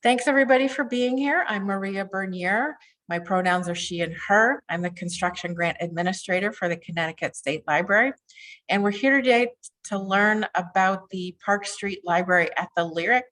Thanks everybody for being here. I'm Maria Bernier. My pronouns are she and her. I'm the construction grant administrator for the Connecticut State Library. And we're here today to learn about the Park Street Library at the Lyric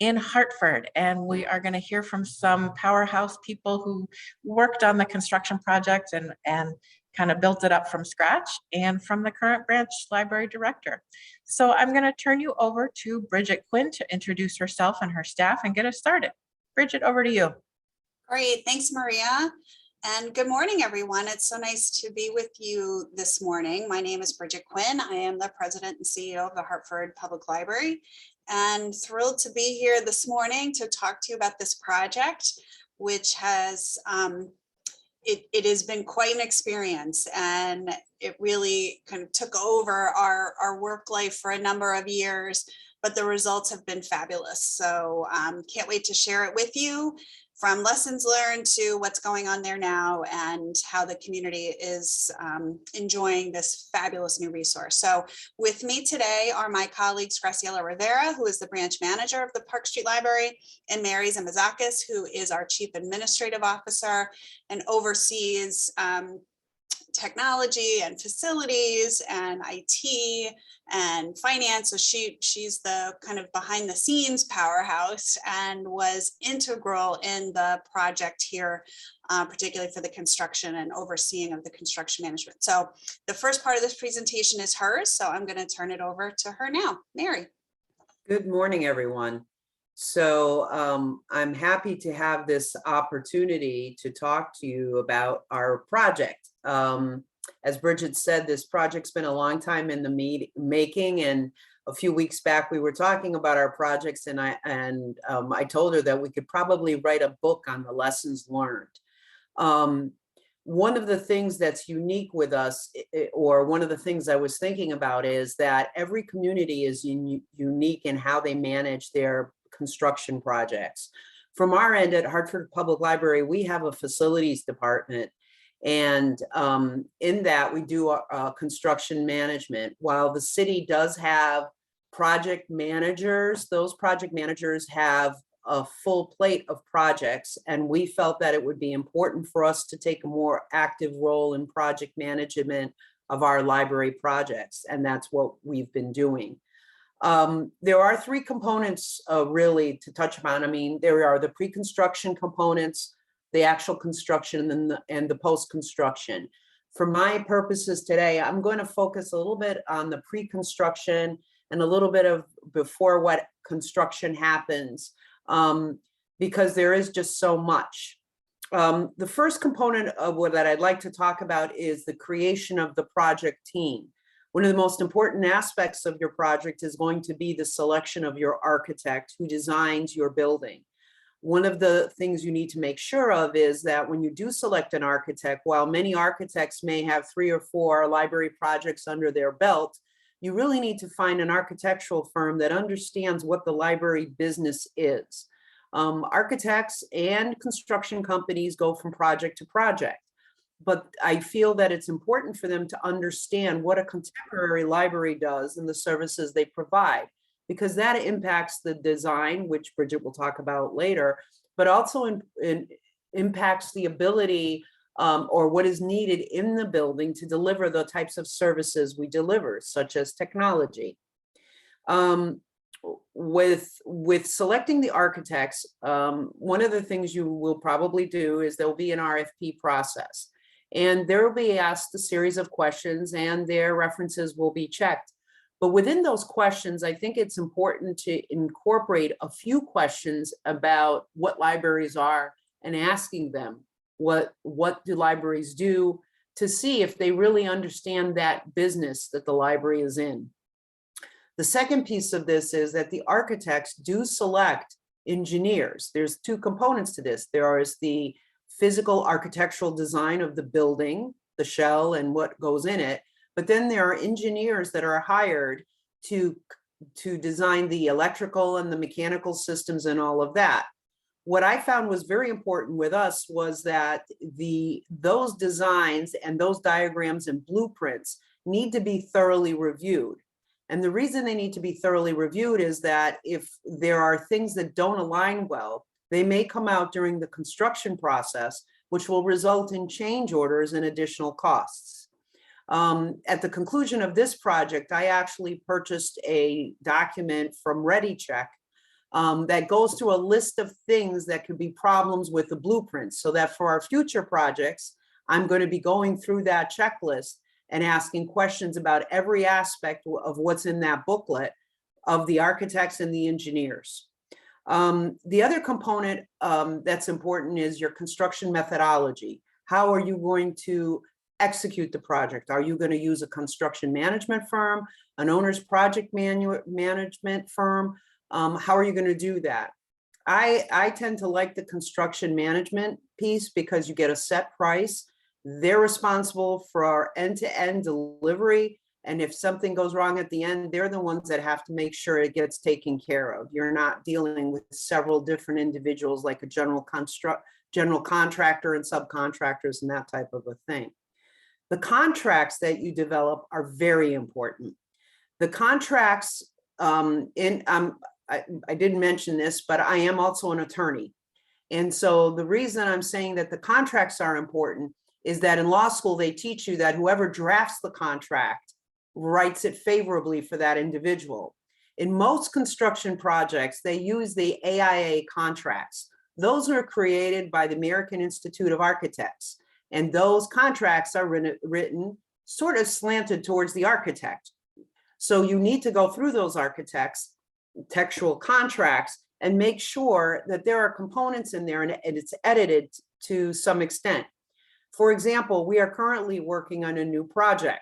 in Hartford. And we are going to hear from some powerhouse people who worked on the construction project and kind of built it up from scratch, and from the current branch library director. So I'm going to turn you over to Bridget Quinn to introduce herself and her staff and get us started. Bridget, over to you. Great, thanks Maria. And good morning, everyone. It's so nice to be with you this morning. My name is Bridget Quinn. I am the president and CEO of the Hartford Public Library, and thrilled to be here this morning to talk to you about this project, which has it has been quite an experience, and it really kind of took over our work life for a number of years, but the results have been fabulous. So can't wait to share it with you, from lessons learned to what's going on there now and how the community is enjoying this fabulous new resource. So with me today are my colleagues, Graciela Rivera, who is the branch manager of the Park Street Library, and Mary Tzambazakis, who is our chief administrative officer and oversees technology and facilities and IT and finance. So she's the kind of behind the scenes powerhouse and was integral in the project here, particularly for the construction and overseeing of the construction management. So the first part of this presentation is hers, so I'm going to turn it over to her now. Mary. Good morning, everyone. So I'm happy to have this opportunity to talk to you about our project. As Bridget said, this project's been a long time in the making, and a few weeks back we were talking about our projects, and I told her that we could probably write a book on the lessons learned. One of the things that's unique with us, or one of the things I was thinking about, is that every community is unique in how they manage their construction projects. From our end at Hartford Public Library, we have a facilities department, and in that we do construction management. While the city does have project managers, those project managers have a full plate of projects, and we felt that it would be important for us to take a more active role in project management of our library projects, and that's what we've been doing. There are three components really to touch upon. I mean, there are the pre-construction components, the actual construction, and the post-construction. For my purposes today, I'm going to focus a little bit on the pre-construction and a little bit of before what construction happens, because there is just so much. The first component of what that I'd like to talk about is the creation of the project team. One of the most important aspects of your project is going to be the selection of your architect who designs your building. One of the things you need to make sure of is that when you do select an architect, while many architects may have 3 or 4 library projects under their belt, you really need to find an architectural firm that understands what the library business is. Architects and construction companies go from project to project, but I feel that it's important for them to understand what a contemporary library does and the services they provide, because that impacts the design, which Bridget will talk about later, but also impacts the ability or what is needed in the building to deliver the types of services we deliver, such as technology. With selecting the architects, one of the things you will probably do is there'll be an RFP process, and there will be asked a series of questions and their references will be checked. But within those questions, I think it's important to incorporate a few questions about what libraries are and asking them what do libraries do, to see if they really understand that business that the library is in. The second piece of this is that the architects do select engineers. There's two components to this. There is the physical architectural design of the building, the shell and what goes in it, but then there are engineers that are hired to design the electrical and the mechanical systems and all of that. What I found was very important with us was that those designs and those diagrams and blueprints need to be thoroughly reviewed. And the reason they need to be thoroughly reviewed is that if there are things that don't align well, they may come out during the construction process, which will result in change orders and additional costs. At the conclusion of this project, I actually purchased a document from ReadyCheck that goes through a list of things that could be problems with the blueprints, so that for our future projects, I'm going to be going through that checklist and asking questions about every aspect of what's in that booklet of the architects and the engineers. The other component that's important is your construction methodology. How are you going to execute the project? Are you going to use a construction management firm, an owner's project management firm? How are you going to do that? I tend to like the construction management piece because you get a set price. They're responsible for our end-to-end delivery. And if something goes wrong at the end, they're the ones that have to make sure it gets taken care of. You're not dealing with several different individuals like a general contractor and subcontractors and that type of a thing. The contracts that you develop are very important. The contracts, I didn't mention this, but I am also an attorney. And so the reason I'm saying that the contracts are important is that in law school, they teach you that whoever drafts the contract writes it favorably for that individual. In most construction projects, they use the Aia Contracts. Those are created by the American Institute of Architects. And those contracts are written sort of slanted towards the architect. So you need to go through those architectural contracts and make sure that there are components in there and it's edited to some extent. For example, we are currently working on a new project.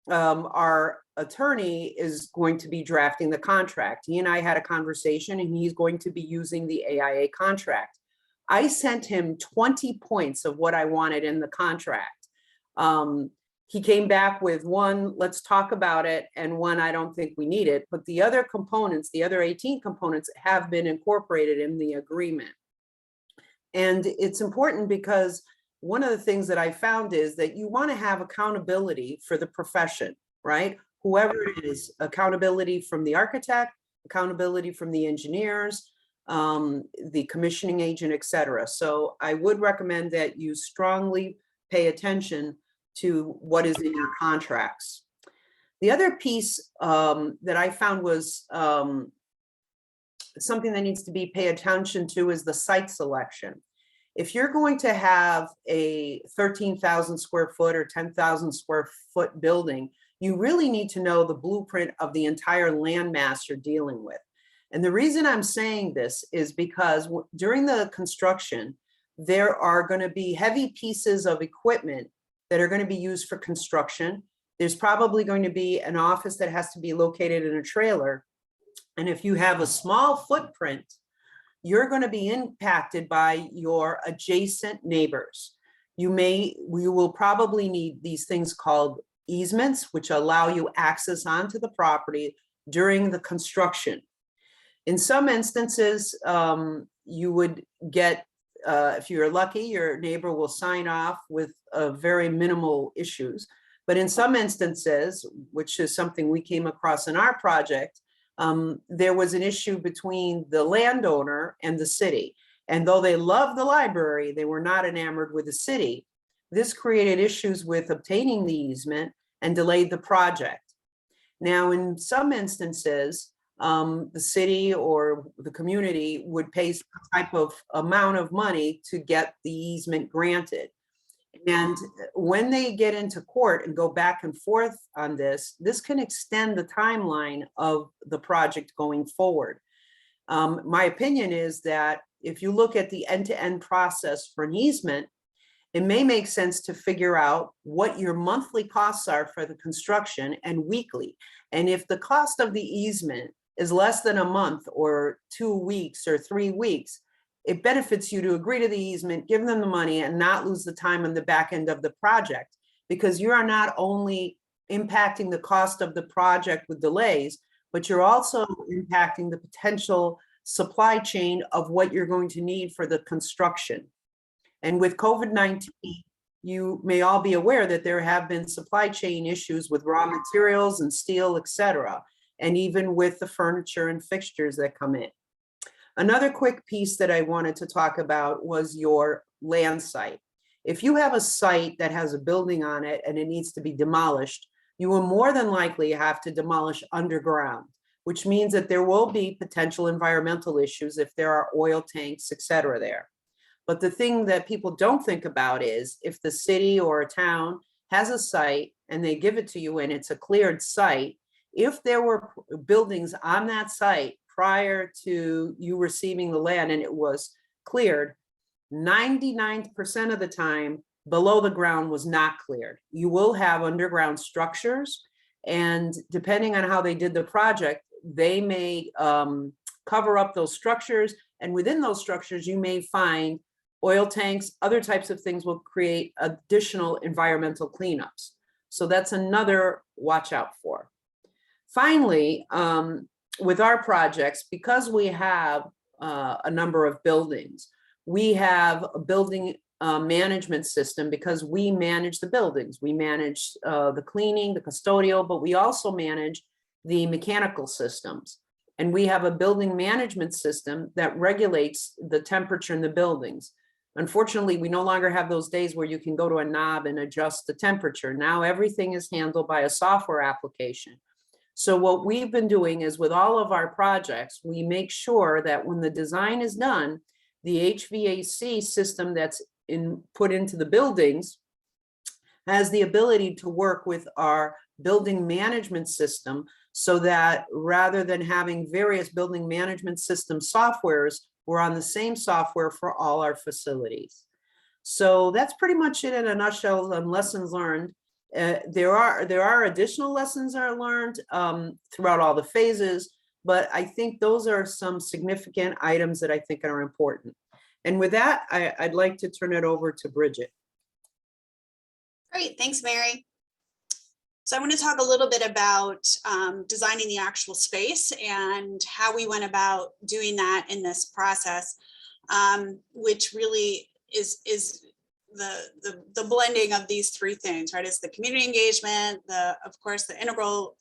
Our attorney is going to be drafting the contract. He and I had a conversation and he's going to be using the Aia contract. I sent him 20 points of what I wanted in the contract. He came back with one, let's talk about it, and one, I don't think we need it. But the other components, the other 18 components have been incorporated in the agreement. And it's important because one of the things that I found is that you want to have accountability for the profession, right? Whoever it is, accountability from the architect, accountability from the engineers, the commissioning agent, et cetera. So I would recommend that you strongly pay attention to what is in your contracts. The other piece that I found was something that needs to be paid attention to is the site selection. If you're going to have a 13,000 square foot or 10,000 square foot building, you really need to know the blueprint of the entire landmass you're dealing with. And the reason I'm saying this is because during the construction, there are going to be heavy pieces of equipment that are going to be used for construction. There's probably going to be an office that has to be located in a trailer. And if you have a small footprint, you're going to be impacted by your adjacent neighbors. You will probably need these things called easements, which allow you access onto the property during the construction. In some instances, you would get, if you're lucky, your neighbor will sign off with very minimal issues. But in some instances, which is something we came across in our project, there was an issue between the landowner and the city. And though they loved the library, they were not enamored with the city. This created issues with obtaining the easement and delayed the project. Now, in some instances, the city or the community would pay some type of amount of money to get the easement granted. And when they get into court and go back and forth on this, this can extend the timeline of the project going forward. My opinion is that if you look at the end-to-end process for an easement, it may make sense to figure out what your monthly costs are for the construction and weekly. And if the cost of the easement is less than a month or 2 weeks or 3 weeks, it benefits you to agree to the easement, give them the money, and not lose the time on the back end of the project, because you are not only impacting the cost of the project with delays, but you're also impacting the potential supply chain of what you're going to need for the construction. And with COVID-19, you may all be aware that there have been supply chain issues with raw materials and steel, et cetera. and even with the furniture and fixtures that come in. Another quick piece that I wanted to talk about was your land site. If you have a site that has a building on it and it needs to be demolished, you will more than likely have to demolish underground, which means that there will be potential environmental issues if there are oil tanks, et cetera, there. But the thing that people don't think about is if the city or a town has a site and they give it to you and it's a cleared site, if there were buildings on that site prior to you receiving the land and it was cleared, 99% of the time below the ground was not cleared. You will have underground structures, and depending on how they did the project, they may cover up those structures, and within those structures you may find oil tanks, other types of things will create additional environmental cleanups. So that's another watch out for. Finally, with our projects, because we have a number of buildings, we have a building management system because we manage the buildings. We manage the cleaning, the custodial, but we also manage the mechanical systems. And we have a building management system that regulates the temperature in the buildings. Unfortunately, we no longer have those days where you can go to a knob and adjust the temperature. Now everything is handled by a software application. So what we've been doing is with all of our projects, we make sure that when the design is done, the HVAC system that's put into the buildings has the ability to work with our building management system, so that rather than having various building management system softwares, we're on the same software for all our facilities. So that's pretty much it in a nutshell on lessons learned. There are additional lessons that are learned throughout all the phases, but I think those are some significant items that I think are important. And with that, I'd like to turn it over to Bridget. Great, thanks, Mary. So I want to talk a little bit about designing the actual space and how we went about doing that in this process, which really is the blending of these three things, right? It's the community engagement, of course, the integral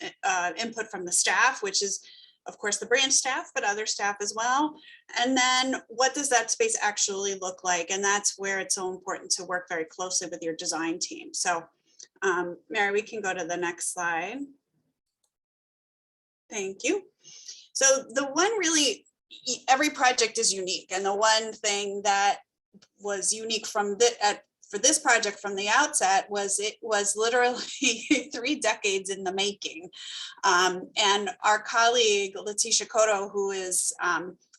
input from the staff, which is, of course, the branch staff, but other staff as well. And then what does that space actually look like? And that's where it's so important to work very closely with your design team. So Mary, we can go to the next slide. Thank you. So the one really, every project is unique. And the one thing that was unique from for this project from the outset was it was literally 3 decades in the making. And our colleague, Leticia Cotto, who is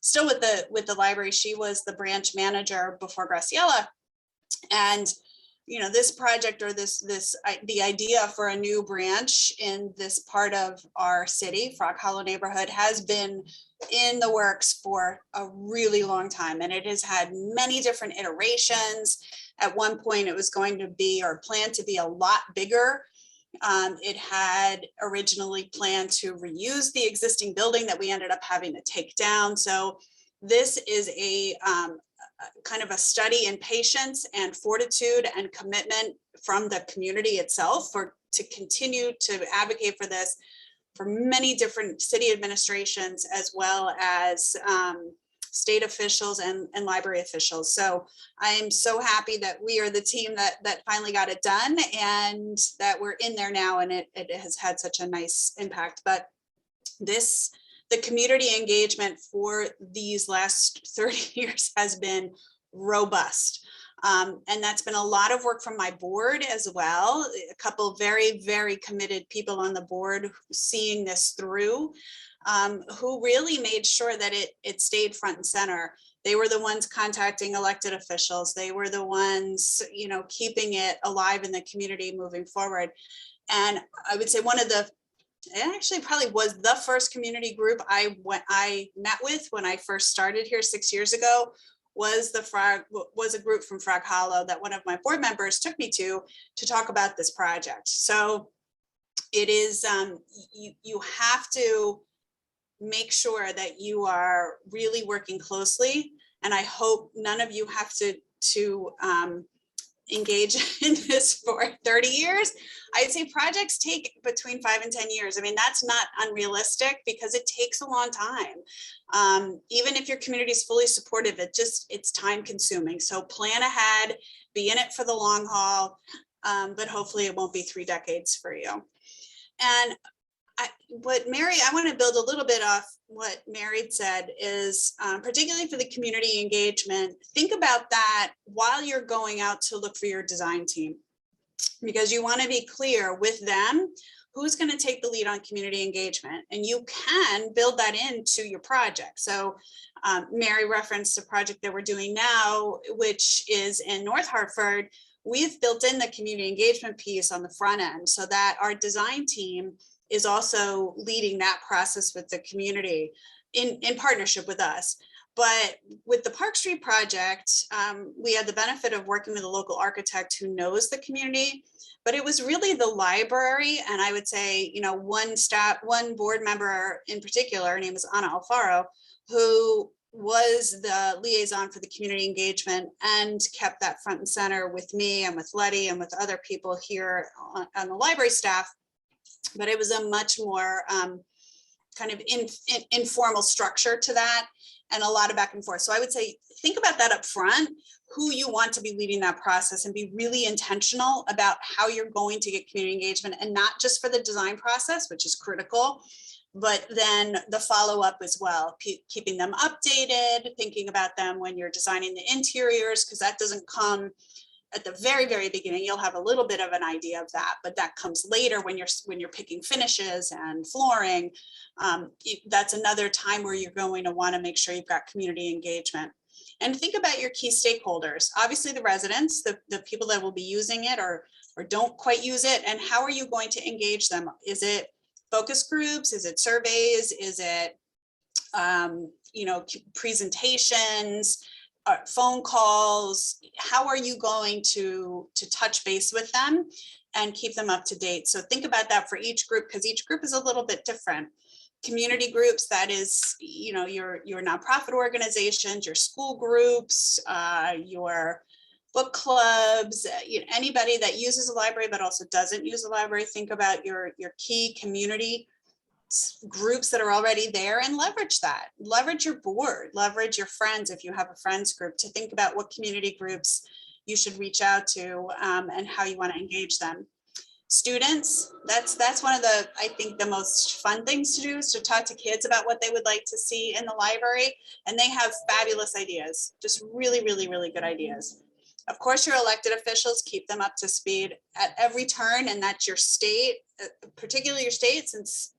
still with the library, she was the branch manager before Graciela. And you know, this project or the idea for a new branch in this part of our city, Frog Hollow neighborhood, has been in the works for a really long time. And it has had many different iterations. At one point, it was going to be or planned to be a lot bigger. It had originally planned to reuse the existing building that we ended up having to take down. So this is a kind of a study in patience and fortitude and commitment from the community itself to continue to advocate for this for many different city administrations, as well as state officials and library officials. So I am so happy that we are the team that finally got it done and that we're in there now, and it has had such a nice impact. But the community engagement for these last 30 years has been robust. And that's been a lot of work from my board as well. A couple of very, very committed people on the board seeing this through, who really made sure that it stayed front and center. They were the ones contacting elected officials. They were the ones, you know, keeping it alive in the community moving forward. And I would say it actually probably was the first community group I met with when I first started here 6 years ago, was a group from Frog Hollow that one of my board members took me to talk about this project. So it is, you have to make sure that you are really working closely. And I hope none of you have to engaged in this for 30 years, I'd say projects take between 5 and 10 years. I mean, that's not unrealistic because it takes a long time. Even if your community is fully supportive, it's time consuming. So plan ahead, be in it for the long haul, but hopefully it won't be 3 decades for you. And I want to build a little bit off what Mary said is, particularly for the community engagement, think about that while you're going out to look for your design team, because you want to be clear with them who's going to take the lead on community engagement, and you can build that into your project. So Mary referenced a project that we're doing now, which is in North Hartford. We've built in the community engagement piece on the front end so that our design team is also leading that process with the community in partnership with us. But with the Park Street project, we had the benefit of working with a local architect who knows the community, but it was really the library. And I would say, one board member in particular, her name is Ana Alfaro, who was the liaison for the community engagement and kept that front and center with me and with Letty and with other people here on the library staff. But it was a much more kind of informal structure to that, and a lot of back and forth. So I would say, think about that up front, who you want to be leading that process, and be really intentional about how you're going to get community engagement, and not just for the design process, which is critical, but then the follow-up as well, keeping them updated, thinking about them when you're designing the interiors, because that doesn't come at the very, very beginning. You'll have a little bit of an idea of that, but that comes later when you're picking finishes and flooring. That's another time where you're going to want to make sure you've got community engagement. And think about your key stakeholders, obviously the residents, the people that will be using it or don't quite use it, and how are you going to engage them? Is it focus groups? Is it surveys? Is it presentations? Phone calls? How are you going to touch base with them and keep them up to date? So think about that for each group, because each group is a little bit different. Community groups, that is, your nonprofit organizations, your school groups, your book clubs, anybody that uses a library but also doesn't use a library. Think about your key community groups that are already there, and leverage that. Leverage your board, leverage your friends if you have a friends group, to think about what community groups you should reach out to, and how you want to engage them. Students, that's one of the, I think, the most fun things to do, is to talk to kids about what they would like to see in the library, and they have fabulous ideas, just really, really, really good ideas. Of course, your elected officials, keep them up to speed at every turn, and that's your state, particularly your state, since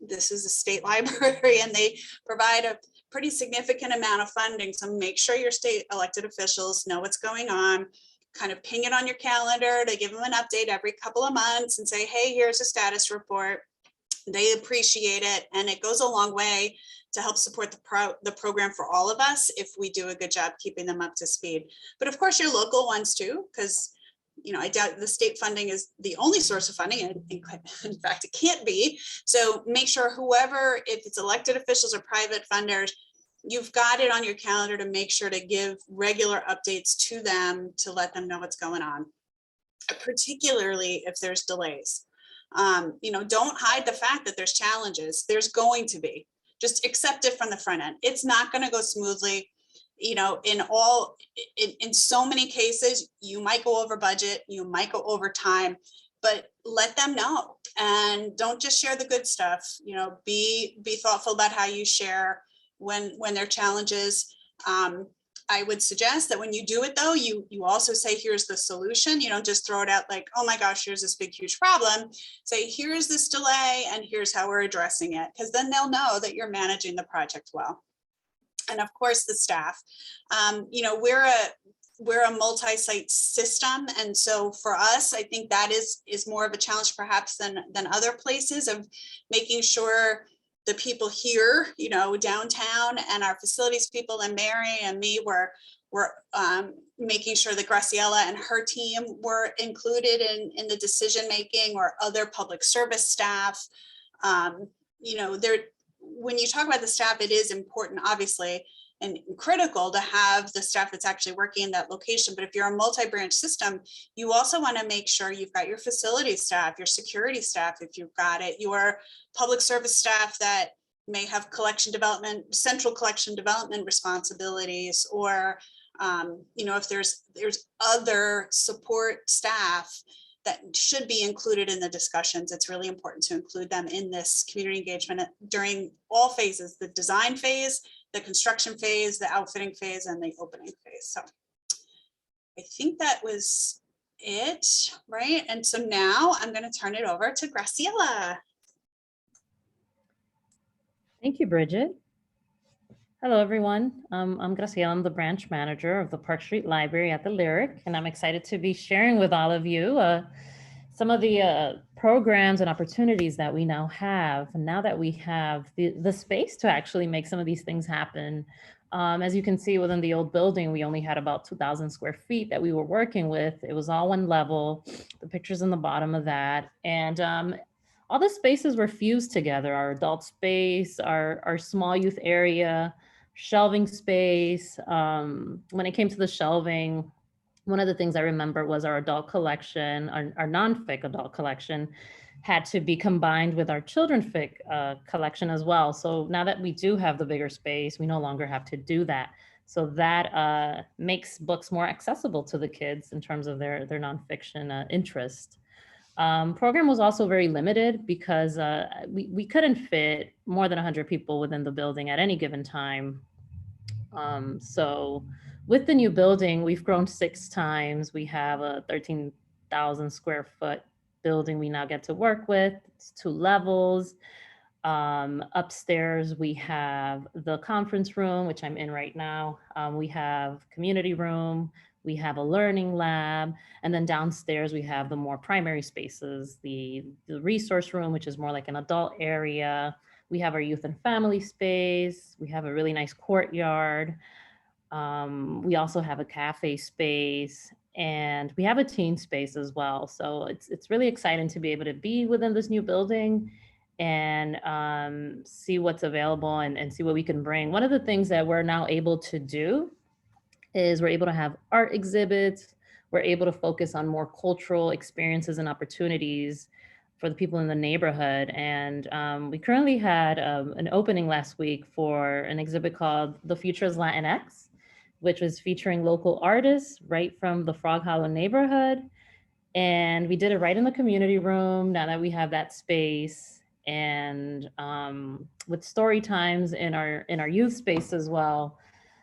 this is a state library and they provide a pretty significant amount of funding. So make sure your state elected officials know what's going on. Kind of ping it on your calendar to give them an update every couple of months and say, hey, here's a status report. They appreciate it, and it goes a long way to help support the program for all of us if we do a good job keeping them up to speed. But of course, your local ones too, because I doubt the state funding is the only source of funding. In fact, it can't be. So make sure whoever, if it's elected officials or private funders, you've got it on your calendar to make sure to give regular updates to them, to let them know what's going on, particularly if there's delays. Don't hide the fact that there's challenges. There's going to be. Just accept it from the front end. It's not going to go smoothly. In so many cases, you might go over budget, you might go over time, but let them know, and don't just share the good stuff. Be thoughtful about how you share when there are challenges. I would suggest that when you do it, though, you also say, here's the solution. You don't just throw it out like, oh my gosh, here's this big, huge problem. Say, here's this delay and here's how we're addressing it, because then they'll know that you're managing the project well. And of course, the staff. We're a multi-site system, and so for us, I think that is more of a challenge perhaps than other places, of making sure the people here, downtown, and our facilities people, and Mary and me were making sure that Graciela and her team were included in the decision making, or other public service staff. when you talk about the staff, it is important, obviously, and critical to have the staff that's actually working in that location. But if you're a multi-branch system, you also want to make sure you've got your facility staff, your security staff, if you've got it, your public service staff that may have collection development, central collection development responsibilities, or if there's other support staff that should be included in the discussions. It's really important to include them in this community engagement during all phases, the design phase, the construction phase, the outfitting phase, and the opening phase. So I think that was it, right? And so now I'm going to turn it over to Graciela. Thank you, Bridget. Hello, everyone. I'm Graciela. I'm the branch manager of the Park Street Library at the Lyric, and I'm excited to be sharing with all of you some of the programs and opportunities that we now have. And now that we have the space to actually make some of these things happen. As you can see within the old building, we only had about 2,000 square feet that we were working with. It was all one level, the pictures in the bottom of that. And all the spaces were fused together, our adult space, our small youth area, shelving space. When it came to the shelving, one of the things I remember was our adult collection, our non-fic adult collection had to be combined with our children fic collection as well. So now that we do have the bigger space, we no longer have to do that. So that makes books more accessible to the kids in terms of their nonfiction interest. Program was also very limited because we couldn't fit more than 100 people within the building at any given time. So with the new building, we've grown 6 times. We have a 13,000 square foot building we now get to work with. It's 2 levels. Upstairs, we have the conference room, which I'm in right now. We have community room. We have a learning lab, and then downstairs we have the more primary spaces, the resource room, which is more like an adult area. We have our youth and family space. We have a really nice courtyard. We also have a cafe space, and we have a teen space as well. So it's really exciting to be able to be within this new building and see what's available and see what we can bring. One of the things that we're now able to do is we're able to have art exhibits. We're able to focus on more cultural experiences and opportunities for the people in the neighborhood. And we currently had an opening last week for an exhibit called The Future is Latinx, which was featuring local artists right from the Frog Hollow neighborhood. And we did it right in the community room now that we have that space. And with story times in our youth space as well.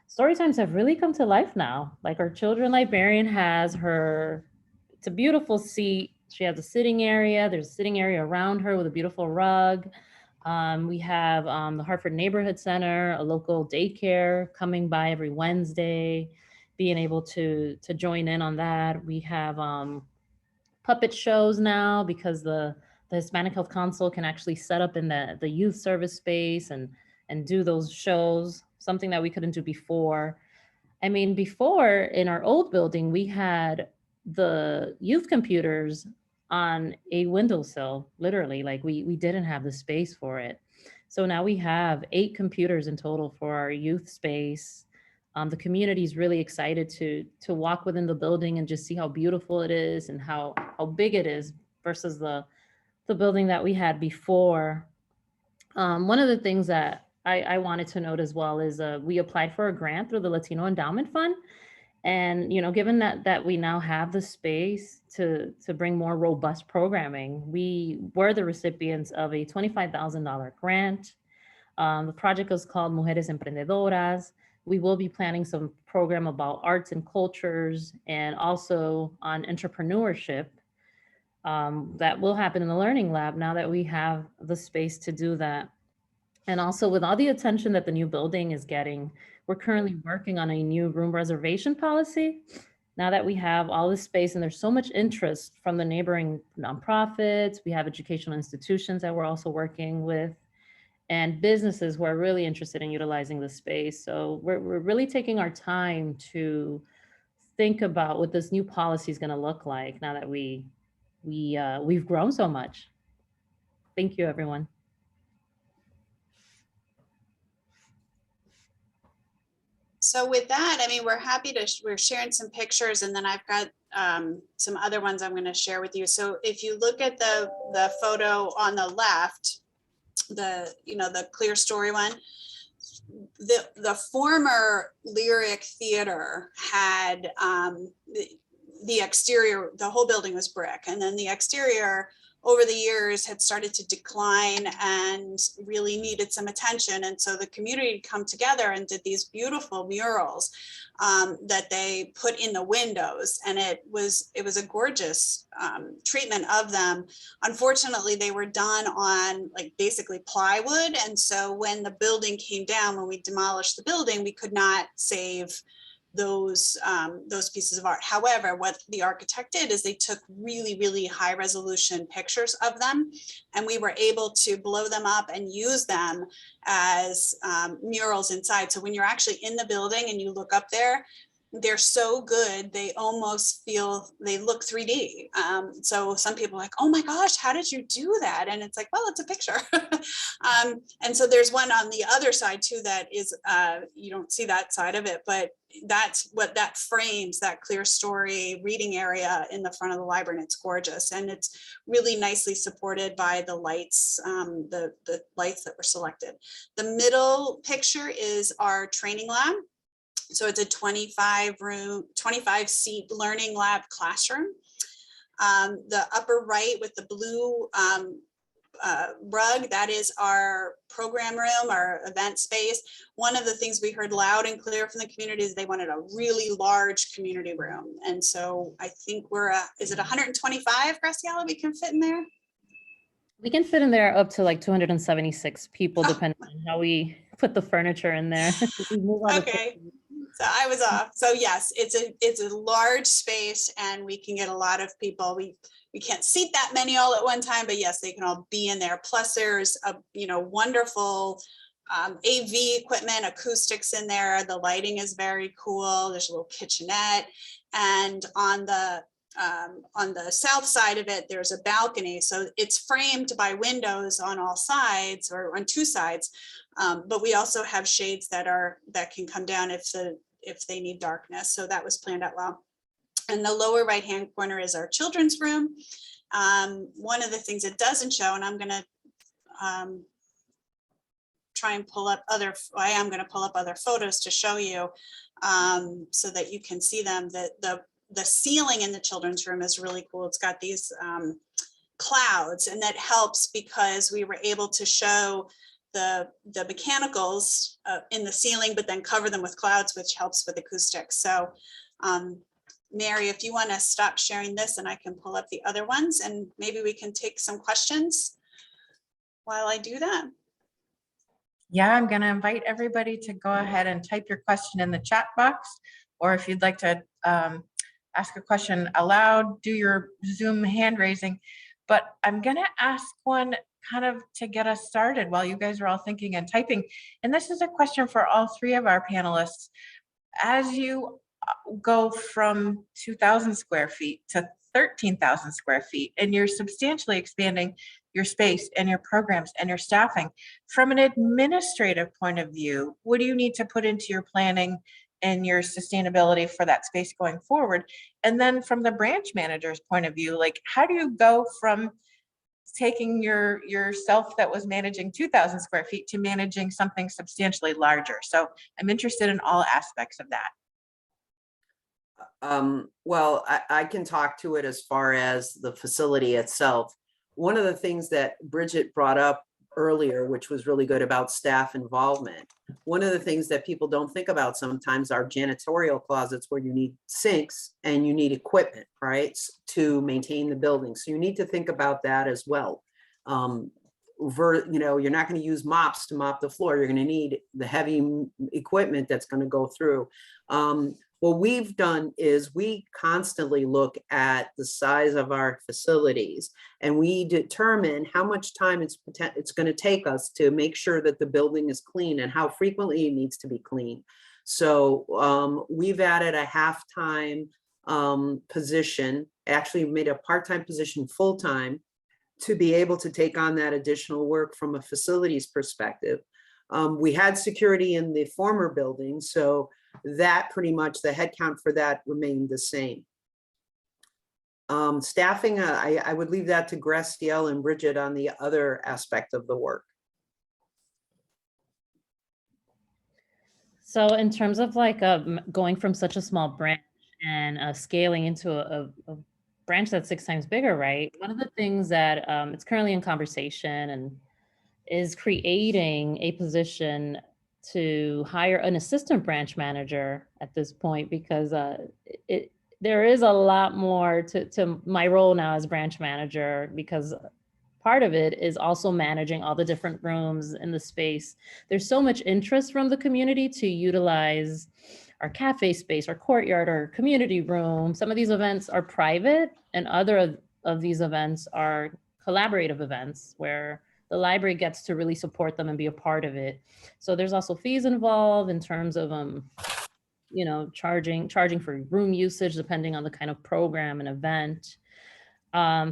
Story times have really come to life now. Like our children librarian has it's a beautiful seat. She has a sitting area. There's a sitting area around her with a beautiful rug. We have the Hartford Neighborhood Center, a local daycare coming by every Wednesday, being able to join in on that. We have puppet shows now because the Hispanic Health Council can actually set up in the youth service space and do those shows, something that we couldn't do before. I mean, before in our old building, we had the youth computers on a windowsill, literally, like we didn't have the space for it. So now we have 8 computers in total for our youth space. The community is really excited to walk within the building and just see how beautiful it is and how big it is versus the building that we had before. One of the things that I wanted to note as well is we applied for a grant through the Latino Endowment Fund. And, given that we now have the space to bring more robust programming, we were the recipients of a $25,000 grant. The project is called Mujeres Emprendedoras. We will be planning some program about arts and cultures and also on entrepreneurship that will happen in the Learning Lab now that we have the space to do that. And also with all the attention that the new building is getting, we're currently working on a new room reservation policy. Now that we have all this space and there's so much interest from the neighboring nonprofits, we have educational institutions that we're also working with and businesses who are really interested in utilizing the space. So we're really taking our time to think about what this new policy is going to look like now that we've grown so much. Thank you, everyone. So with that, I mean, we're happy to, we're sharing some pictures, and then I've got some other ones I'm going to share with you. So if you look at the photo on the left, the, the clear story one, the former Lyric Theater had the exterior, the whole building was brick, and then the exterior over the years had started to decline and really needed some attention. And so the community come together and did these beautiful murals that they put in the windows. And it was a gorgeous treatment of them. Unfortunately, they were done on like basically plywood. And so when the building came down, when we demolished the building, we could not save those pieces of art. However, what the architect did is they took really, really high resolution pictures of them, and we were able to blow them up and use them as murals inside. So when you're actually in the building and you look up there, they're so good, they almost feel, they look 3D. So some people are like, oh my gosh, how did you do that? And it's like, well, it's a picture. And so there's one on the other side too that is, you don't see that side of it, but that's what that frames, that clear story reading area in the front of the library, and it's gorgeous. And it's really nicely supported by the lights, the lights that were selected. The middle picture is our training lab. So it's a 25 seat learning lab classroom. The upper right with the blue rug, that is our program room, our event space. One of the things we heard loud and clear from the community is they wanted a really large community room. And so I think we're, is it 125, Graciela, we can fit in there? We can fit in there up to like 276 people, depending on how we put the furniture in there. Okay. So I was off. So yes, it's a large space, and we can get a lot of people. We can't seat that many all at one time, but yes, they can all be in there. Plus there's a wonderful AV equipment, acoustics in there. The lighting is very cool. There's a little kitchenette, and on the south side of it, there's a balcony. So it's framed by windows on all sides, or on two sides. But we also have shades that can come down if they need darkness. So that was planned out well. And the lower right-hand corner is our children's room. One of the things it doesn't show, and I'm gonna try and pull up I am gonna pull up other photos to show you so that you can see them. The ceiling in the children's room is really cool. It's got these clouds, and that helps because we were able to show the mechanicals in the ceiling, but then cover them with clouds, which helps with acoustics. So Mary, if you want to stop sharing this, and I can pull up the other ones, and maybe we can take some questions while I do that. Yeah, I'm going to invite everybody to go ahead and type your question in the chat box, or if you'd like to ask a question aloud, do your Zoom hand raising. But I'm going to ask one kind of to get us started while you guys are all thinking and typing. And this is a question for all three of our panelists. As you go from 2,000 square feet to 13,000 square feet, and you're substantially expanding your space and your programs and your staffing, from an administrative point of view, what do you need to put into your planning and your sustainability for that space going forward? And then from the branch manager's point of view, like, how do you go from taking yourself that was managing 2,000 square feet to managing something substantially larger? So I'm interested in all aspects of that. Well, I can talk to it as far as the facility itself. One of the things that Bridget brought up earlier, which was really good about staff involvement. One of the things that people don't think about sometimes are janitorial closets, where you need sinks and you need equipment, right, to maintain the building. So you need to think about that as well. You're not going to use mops to mop the floor. You're going to need the heavy equipment that's going to go through. What we've done is we constantly look at the size of our facilities, and we determine how much time it's going to take us to make sure that the building is clean and how frequently it needs to be cleaned. So we've added a half-time position, actually made a part-time position full-time, to be able to take on that additional work from a facilities perspective. We had security in the former building, so that pretty much, the headcount for that remained the same. Staffing, I would leave that to Graciela and Bridget on the other aspect of the work. So in terms of like going from such a small branch and scaling into a branch that's 6 times bigger, right? One of the things that it's currently in conversation and is creating a position to hire an assistant branch manager at this point, because there is a lot more to my role now as branch manager, because part of it is also managing all the different rooms in the space. There's so much interest from the community to utilize our cafe space, our courtyard, our community room. Some of these events are private, and other of these events are collaborative events where the library gets to really support them and be a part of it. So there's also fees involved in terms of you know, charging for room usage depending on the kind of program and event.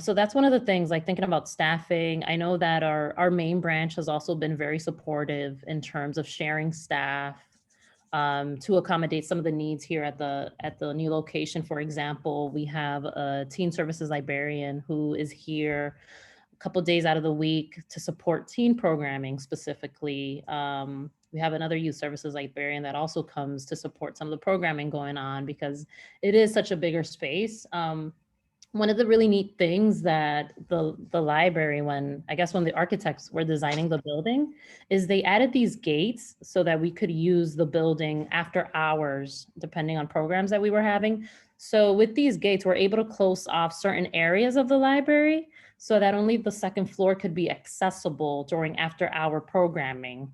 So that's one of the things, like thinking about staffing. I know that our main branch has also been very supportive in terms of sharing staff to accommodate some of the needs here at the new location. For example, we have a teen services librarian who is here a couple of days out of the week to support teen programming specifically. We have another youth services librarian that also comes to support some of the programming going on, because it is such a bigger space. One of the really neat things that the library, when the architects were designing the building, is they added these gates so that we could use the building after hours, depending on programs that we were having. So with these gates, we're able to close off certain areas of the library so that only the second floor could be accessible during after hour programming.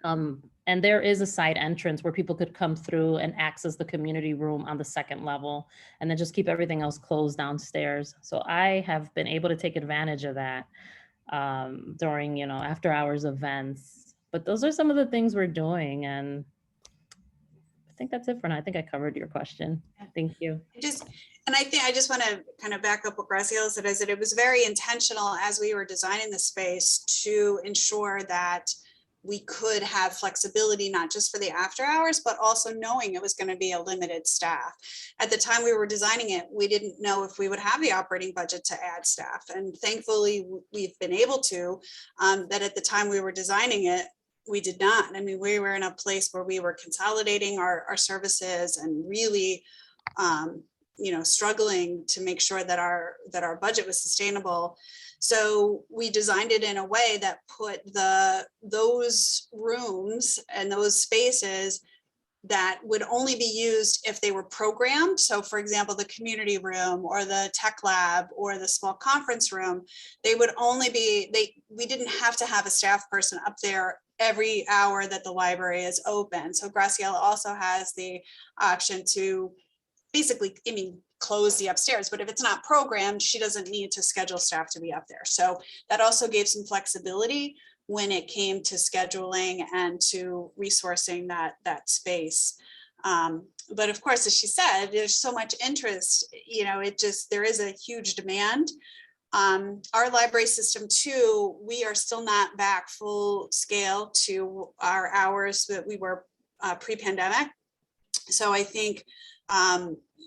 And there is a side entrance where people could come through and access the community room on the second level, and then just keep everything else closed downstairs. So I have been able to take advantage of that during, you know, after hours events. But those are some of the things we're doing, and I think that's it for now. I think I covered your question. Thank you. I think I just want to kind of back up what Graciela said, is that it was very intentional as we were designing the space to ensure that we could have flexibility, not just for the after hours, but also knowing it was going to be a limited staff. At the time we were designing it, we didn't know if we would have the operating budget to add staff. And thankfully we've been able to, that at the time we were designing it, we did not. I mean, we were in a place where we were consolidating our services and really, you know, struggling to make sure that our budget was sustainable. So we designed it in a way that put those rooms and those spaces that would only be used if they were programmed. So for example, the community room or the tech lab or the small conference room, they would only be, we didn't have to have a staff person up there every hour that the library is open. So Graciela also has the option to basically, I mean, close the upstairs, but if it's not programmed, she doesn't need to schedule staff to be up there. So that also gave some flexibility when it came to scheduling and to resourcing that space. But of course, as she said, there's so much interest, you know, there is a huge demand. Our library system too, we are still not back full scale to our hours that we were pre-pandemic. So I think,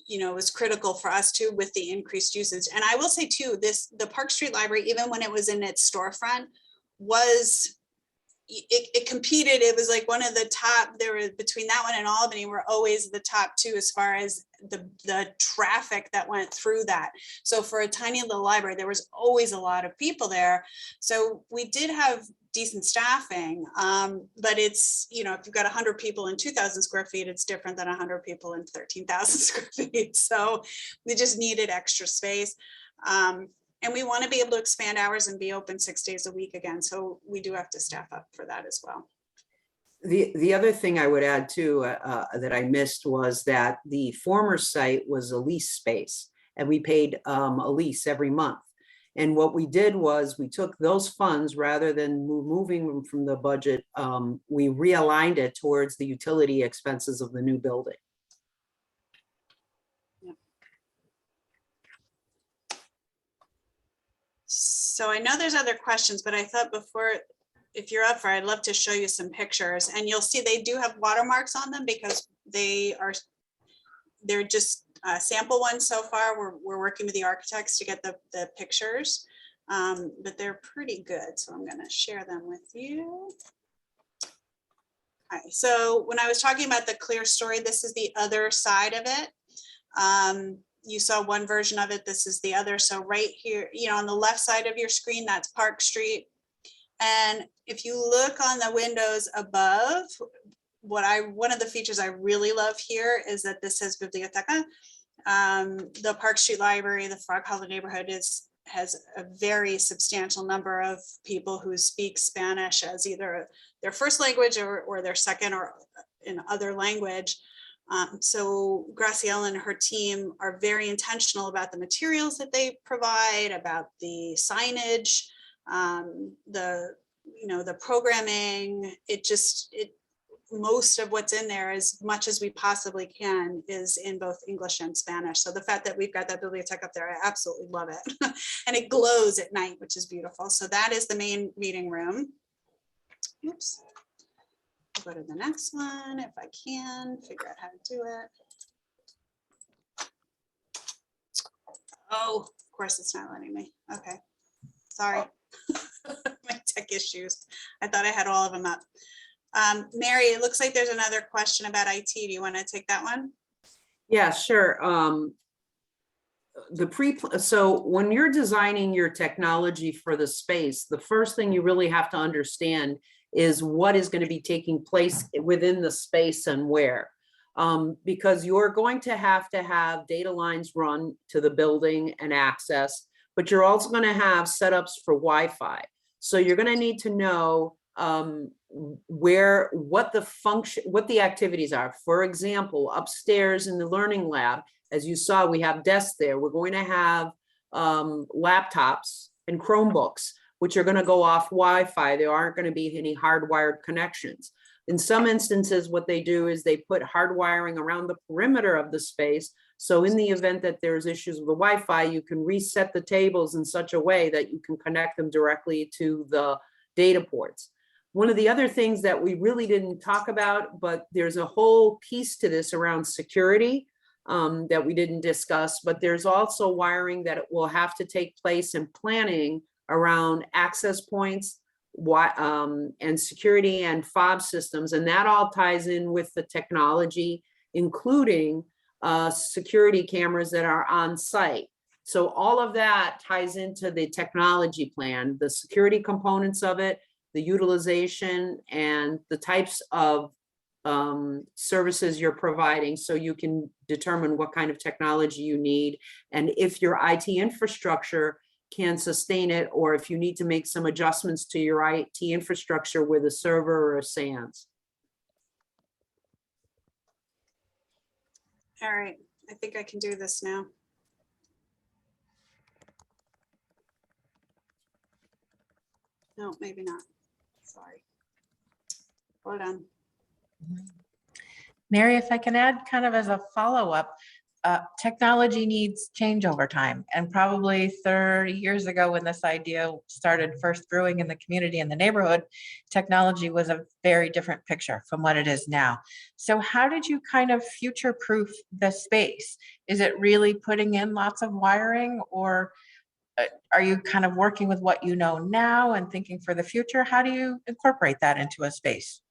you know, it was critical for us too with the increased usage. And I will say too, the Park Street Library, even when it was in its storefront, it competed. It was like one of the top, there was between that one and Albany were always the top two as far as the traffic that went through that. So for a tiny little library, there was always a lot of people there. So we did have decent staffing, but it's, you know, if you've got 100 people in 2,000 square feet, it's different than 100 people in 13,000 square feet. So we just needed extra space. And we want to be able to expand hours and be open 6 days a week again. So we do have to staff up for that as well. The other thing I would add too, that I missed, was that the former site was a lease space and we paid a lease every month. And what we did was we took those funds, rather than moving them from the budget, we realigned it towards the utility expenses of the new building. So I know there's other questions, but I thought before, if you're up for it, I'd love to show you some pictures, and you'll see they do have watermarks on them because They're just sample ones so far. We're working with the architects to get the pictures, but they're pretty good. So I'm going to share them with you. Okay, so when I was talking about the clear story, this is the other side of it. You saw one version of it. This is the other. So right here, on the left side of your screen, that's Park Street. And if you look on the windows above, one of the features I really love here is that this says Biblioteca. The Park Street Library, the Frog Hollow neighborhood has a very substantial number of people who speak Spanish as either their first language or their second or in other language. So Graciela and her team are very intentional about the materials that they provide, about the signage, the programming. Most of what's in there, as much as we possibly can, is in both English and Spanish. So the fact that we've got that bibliothèque up there, I absolutely love it. And it glows at night, which is beautiful. So that is the main meeting room. Oops. I'll go to the next one if I can figure out how to do it. Oh, of course it's not letting me. Okay, sorry. My tech issues. I thought I had all of them up. Mary, it looks like there's another question about IT. Do you want to take that one? Yeah, sure. So when you're designing your technology for the space, the first thing you really have to understand is what is going to be taking place within the space and where. Because you're going to have data lines run to the building and access, but you're also going to have setups for Wi-Fi. So you're going to need to know what the activities are. For example, upstairs in the learning lab, as you saw, we have desks there. We're going to have laptops and Chromebooks, which are going to go off Wi-Fi. There aren't going to be any hardwired connections. In some instances, what they do is they put hardwiring around the perimeter of the space. So in the event that there's issues with the Wi-Fi, you can reset the tables in such a way that you can connect them directly to the data ports. One of the other things that we really didn't talk about, but there's a whole piece to this around security that we didn't discuss, but there's also wiring that will have to take place in planning around access points and security and fob systems. And that all ties in with the technology, including security cameras that are on site. So all of that ties into the technology plan, the security components of it, the utilization, and the types of services you're providing, so you can determine what kind of technology you need and if your IT infrastructure can sustain it, or if you need to make some adjustments to your IT infrastructure with a server or a SANS. All right, I think I can do this now. No, maybe not. Sorry. Hold on. Mary, if I can add kind of as a follow-up, technology needs change over time. And probably 30 years ago, when this idea started first brewing in the community and the neighborhood, technology was a very different picture from what it is now. So how did you kind of future-proof the space? Is it really putting in lots of wiring, or are you kind of working with what you know now and thinking for the future? How do you incorporate that into a space?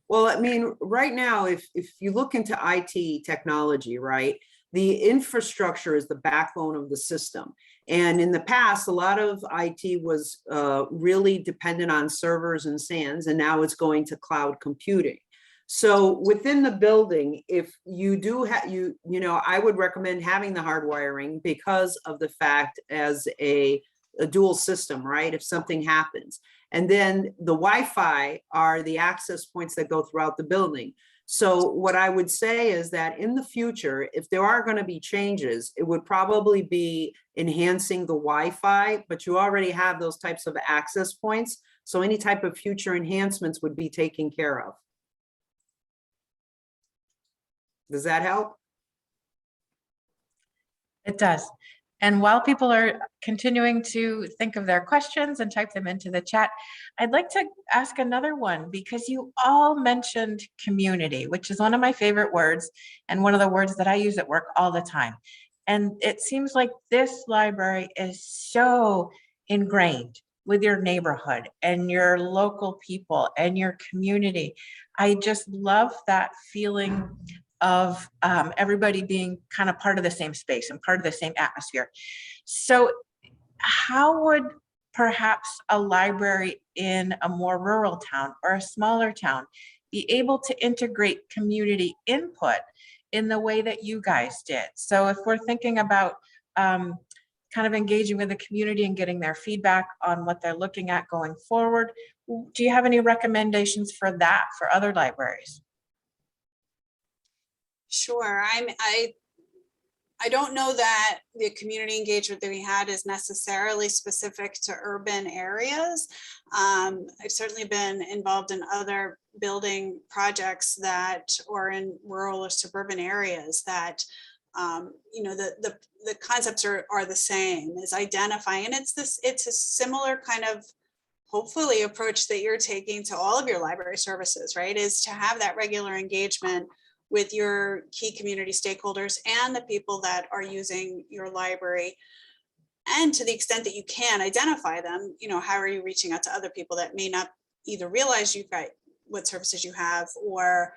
Well, I mean, right now, if you look into IT technology, right, the infrastructure is the backbone of the system. And in the past, a lot of IT was really dependent on servers and SANs, and now it's going to cloud computing. So within the building, if you do have, I would recommend having the hardwiring because of the fact as a dual system, right? If something happens. And then the Wi-Fi are the access points that go throughout the building. So what I would say is that in the future, if there are going to be changes, it would probably be enhancing the Wi-Fi, but you already have those types of access points. So any type of future enhancements would be taken care of. Does that help? It does. And while people are continuing to think of their questions and type them into the chat, I'd like to ask another one, because you all mentioned community, which is one of my favorite words and one of the words that I use at work all the time. And it seems like this library is so ingrained with your neighborhood and your local people and your community. I just love that feeling of everybody being kind of part of the same space and part of the same atmosphere. So how would perhaps a library in a more rural town or a smaller town be able to integrate community input in the way that you guys did? So if we're thinking about kind of engaging with the community and getting their feedback on what they're looking at going forward, do you have any recommendations for that for other libraries? Sure. I don't know that the community engagement that we had is necessarily specific to urban areas. I've certainly been involved in other building projects that or in rural or suburban areas that the concepts are the same, is identifying, and it's a similar kind of hopefully approach that you're taking to all of your library services, right? Is to have that regular engagement with your key community stakeholders and the people that are using your library. And to the extent that you can identify them, how are you reaching out to other people that may not either realize you've got what services you have, or,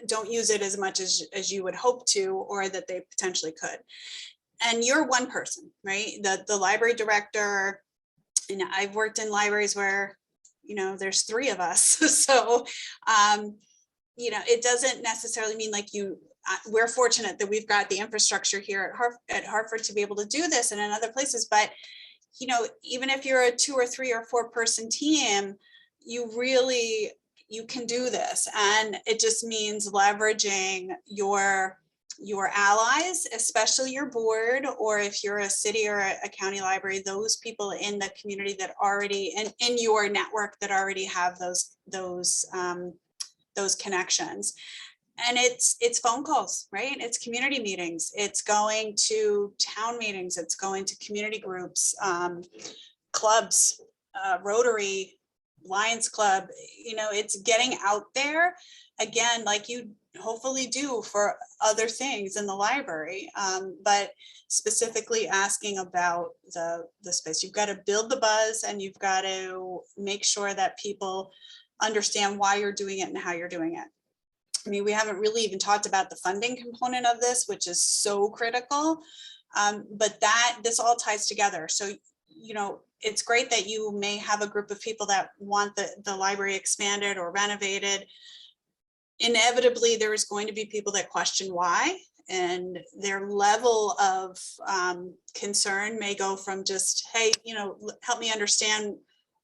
don't use it as much as you would hope to, or that they potentially could. And you're one person, right? The library director, I've worked in libraries where there's 3 of us. So, it doesn't necessarily mean like we're fortunate that we've got the infrastructure here at Hartford to be able to do this and in other places. But, even if you're a 2 or 3 or 4 person team, you can do this. And it just means leveraging your allies, especially your board, or if you're a city or a county library, those people in the community that already in your network that already have those connections. And it's phone calls, right? It's community meetings. It's going to town meetings. It's going to community groups, clubs, Rotary, Lions Club. It's getting out there again, like you hopefully do for other things in the library, but specifically asking about the space. You've got to build the buzz, and you've got to make sure that people understand why you're doing it and how you're doing it. I mean, we haven't really even talked about the funding component of this, which is so critical, but this all ties together. So, it's great that you may have a group of people that want the library expanded or renovated. Inevitably, there is going to be people that question why, and their level of concern may go from just, hey, help me understand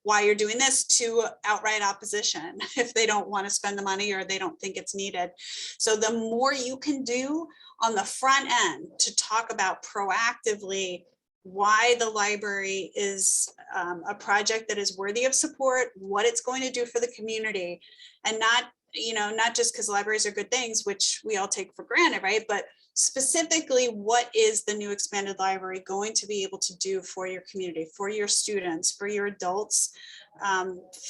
why you're doing this, to outright opposition if they don't want to spend the money or they don't think it's needed. So the more you can do on the front end to talk about proactively why the library is a project that is worthy of support, what it's going to do for the community, and not just because libraries are good things, which we all take for granted, right? But specifically, what is the new expanded library going to be able to do for your community, for your students, for your adults,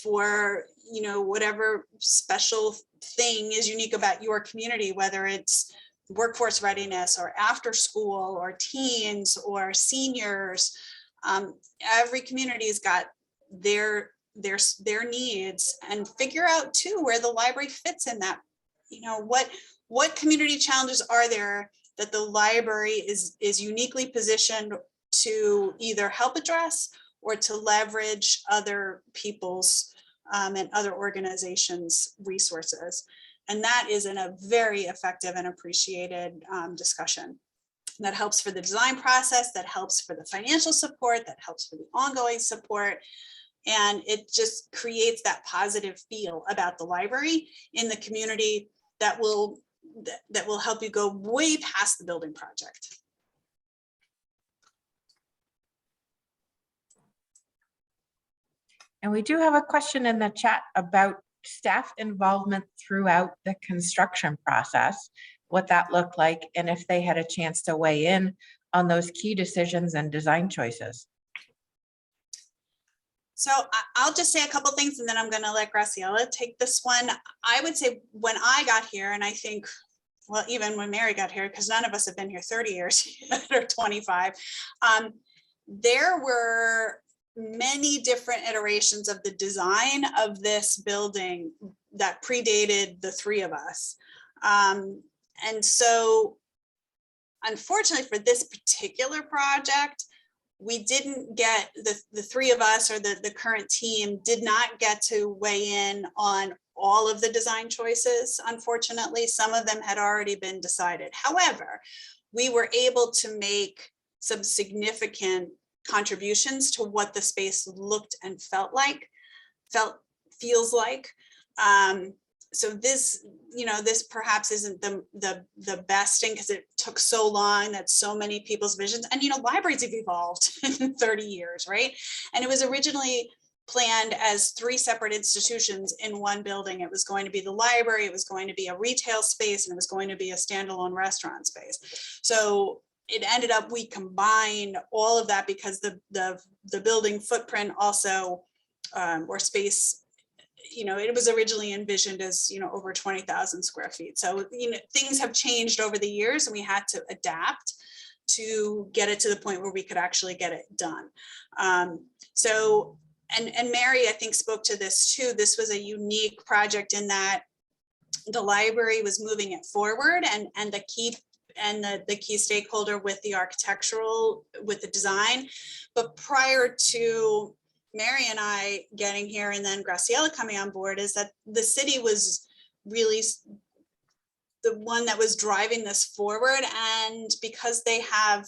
for whatever special thing is unique about your community, whether it's workforce readiness or after school or teens or seniors. Every community has got their needs, and figure out too where the library fits in that. What community challenges are there that the library is uniquely positioned to either help address or to leverage other people's and other organizations' resources. And that is in a very effective and appreciated discussion. That helps for the design process, that helps for the financial support, that helps for the ongoing support. And it just creates that positive feel about the library in the community that will help you go way past the building project. And we do have a question in the chat about staff involvement throughout the construction process. what that looked like and if they had a chance to weigh in on those key decisions and design choices. So I'll just say a couple things and then I'm going to let Graciela take this one. I would say when I got here, and I think, well, even when Mary got here, because none of us have been here 30 years yet, or 25, there were many different iterations of the design of this building that predated the three of us. And so unfortunately for this particular project, we didn't get, the three of us or the current team did not get to weigh in on all of the design choices. Unfortunately, some of them had already been decided. However, we were able to make some significant contributions to what the space looked and feels like. So this, this perhaps isn't the best thing because it took so long, that so many people's visions, and libraries have evolved in 30 years, right? And it was originally planned as three separate institutions in one building. It was going to be the library, it was going to be a retail space, and it was going to be a standalone restaurant space. So it ended up, we combined all of that because the building footprint also, or space, it was originally envisioned as, over 20,000 square feet. So, things have changed over the years and we had to adapt to get it to the point where we could actually get it done. And Mary, I think, spoke to this too. This was a unique project in that the library was moving it forward, and the key stakeholder with the architectural, with the design. But prior to Mary and I getting here and then Graciela coming on board, is that the city was really the one that was driving this forward. And because they have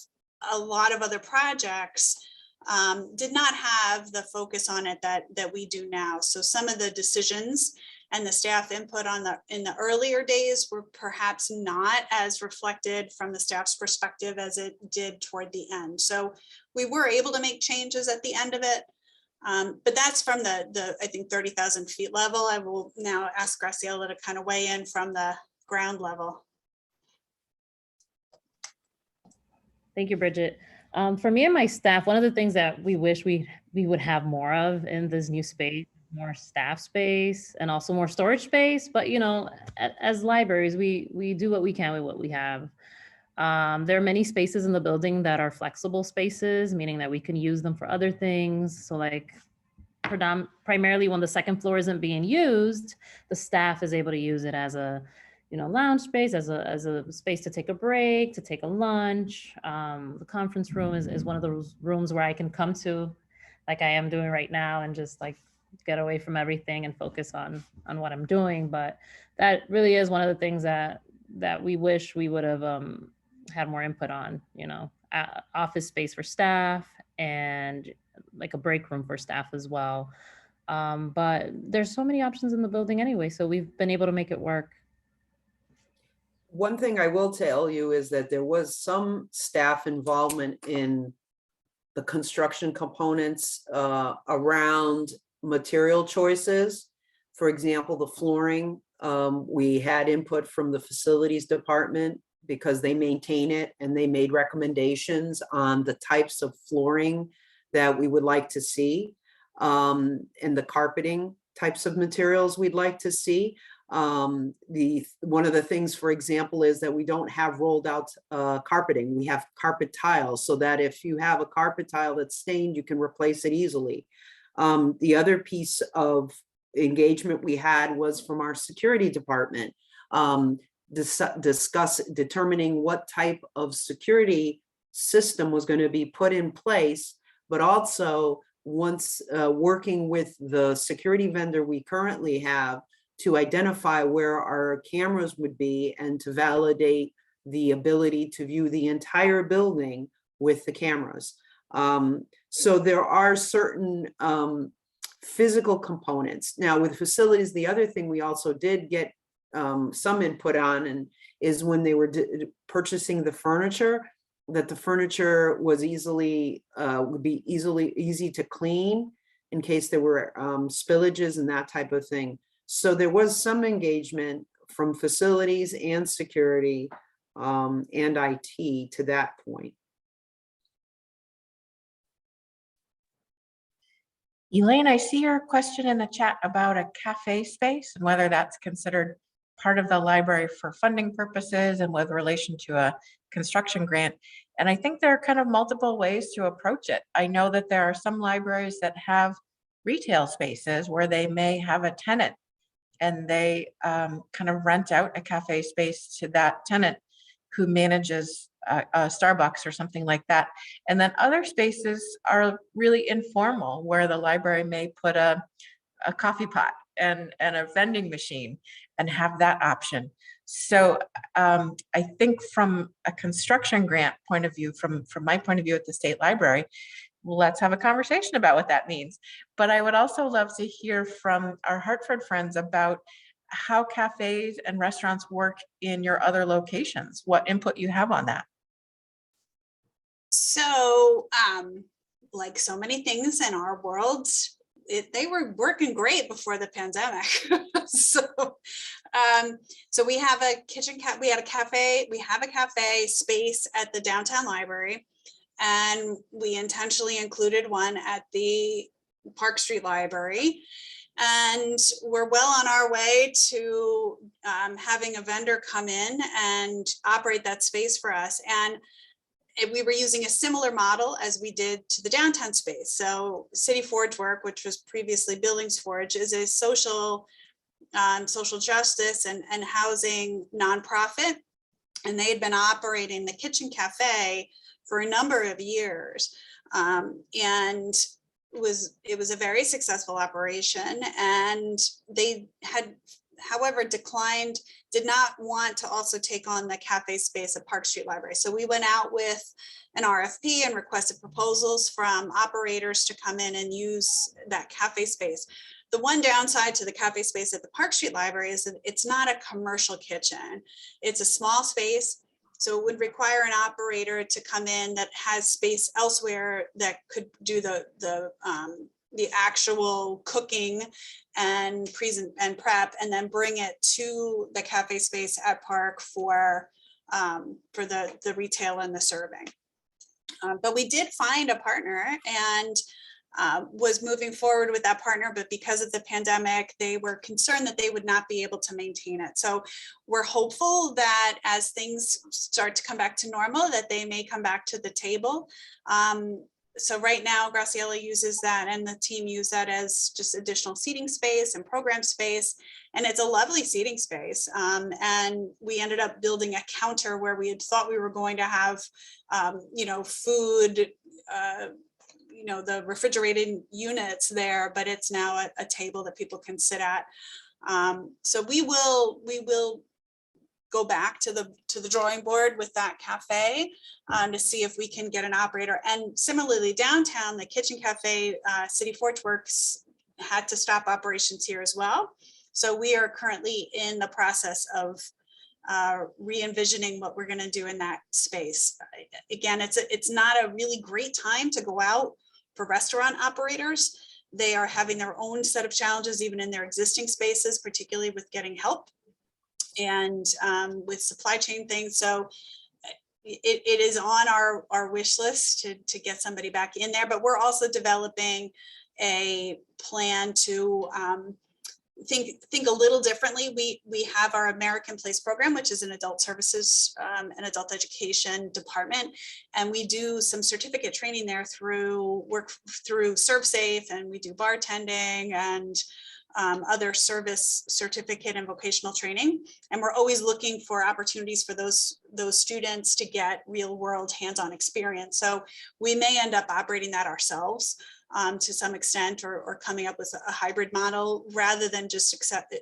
a lot of other projects, did not have the focus on it that we do now. So some of the decisions and the staff input in the earlier days were perhaps not as reflected from the staff's perspective as it did toward the end. So we were able to make changes at the end of it. But that's from the I think 30,000 feet level. I will now ask Graciela to kind of weigh in from the ground level. Thank you, Bridget. For me and my staff, one of the things that we wish we would have more of in this new space, more staff space and also more storage space. But, as libraries, we do what we can with what we have. There are many spaces in the building that are flexible spaces, meaning that we can use them for other things. So like primarily when the second floor isn't being used, the staff is able to use it as a lounge space, as a space to take a break, to take a lunch. The conference room is one of those rooms where I can come to, like I am doing right now, and just like get away from everything and focus on what I'm doing. But that really is one of the things that we wish we would have had more input on, office space for staff and like a break room for staff as well. But there's so many options in the building anyway, so we've been able to make it work. One thing I will tell you is that there was some staff involvement in the construction components around material choices. For example, the flooring, we had input from the facilities department because they maintain it, and they made recommendations on the types of flooring that we would like to see, and the carpeting types of materials we'd like to see. One of the things, for example, is that we don't have rolled out carpeting. We have carpet tiles, so that if you have a carpet tile that's stained, you can replace it easily. The other piece of engagement we had was from our security department, determining what type of security system was going to be put in place, but also once working with the security vendor we currently have to identify where our cameras would be and to validate the ability to view the entire building with the cameras. So there are certain physical components. Now with facilities, the other thing we also did get some input on and is when they were purchasing the furniture, that the furniture was would be easy to clean in case there were spillages and that type of thing. So there was some engagement from facilities and security and IT to that point. Elaine, I see your question in the chat about a cafe space and whether that's considered part of the library for funding purposes and with relation to a construction grant. And I think there are kind of multiple ways to approach it. I know that there are some libraries that have retail spaces where they may have a tenant and they kind of rent out a cafe space to that tenant who manages a Starbucks or something like that. And then other spaces are really informal, where the library may put a coffee pot and a vending machine and have that option. So I think from a construction grant point of view, from my point of view at the State Library, let's have a conversation about what that means. But I would also love to hear from our Hartford friends about how cafes and restaurants work in your other locations, what input you have on that. So like so many things in our world, they were working great before the pandemic. So we have a we have a cafe space at the downtown library, and we intentionally included one at the Park Street Library. And we're well on our way to having a vendor come in and operate that space for us. And we were using a similar model as we did to the downtown space. So City Forge Work, which was previously Buildings Forge, is a social justice and housing nonprofit. And they had been operating the Kitchen Cafe for a number of years. And it was a very successful operation. And they had, however, did not want to also take on the cafe space at Park Street Library. So we went out with an RFP and requested proposals from operators to come in and use that cafe space. The one downside to the cafe space at the Park Street Library is that it's not a commercial kitchen. It's a small space. So it would require an operator to come in that has space elsewhere that could do the actual cooking and prep, and then bring it to the cafe space at Park for the retail and the serving. But we did find a partner and was moving forward with that partner, but because of the pandemic, they were concerned that they would not be able to maintain it. So we're hopeful that as things start to come back to normal, that they may come back to the table. So right now, Graciela uses that and the team use that as just additional seating space and program space. And it's a lovely seating space. And we ended up building a counter where we had thought we were going to have, food, the refrigerated units there, but it's now a table that people can sit at. So we will go back to the drawing board with that cafe to see if we can get an operator. And similarly, downtown, the Kitchen Cafe, City Forge Works had to stop operations here as well. So we are currently in the process of re-envisioning what we're going to do in that space. Again, it's not a really great time to go out for restaurant operators. They are having their own set of challenges, even in their existing spaces, particularly with getting help and with supply chain things. So it is on our wish list to get somebody back in there, but we're also developing a plan to think a little differently. We have our American Place program, which is an adult services and adult education department, and we do some certificate training there through ServeSafe, and we do bartending and other service certificate and vocational training. And we're always looking for opportunities for those students to get real world hands-on experience. So we may end up operating that ourselves to some extent, or coming up with a hybrid model rather than just expecting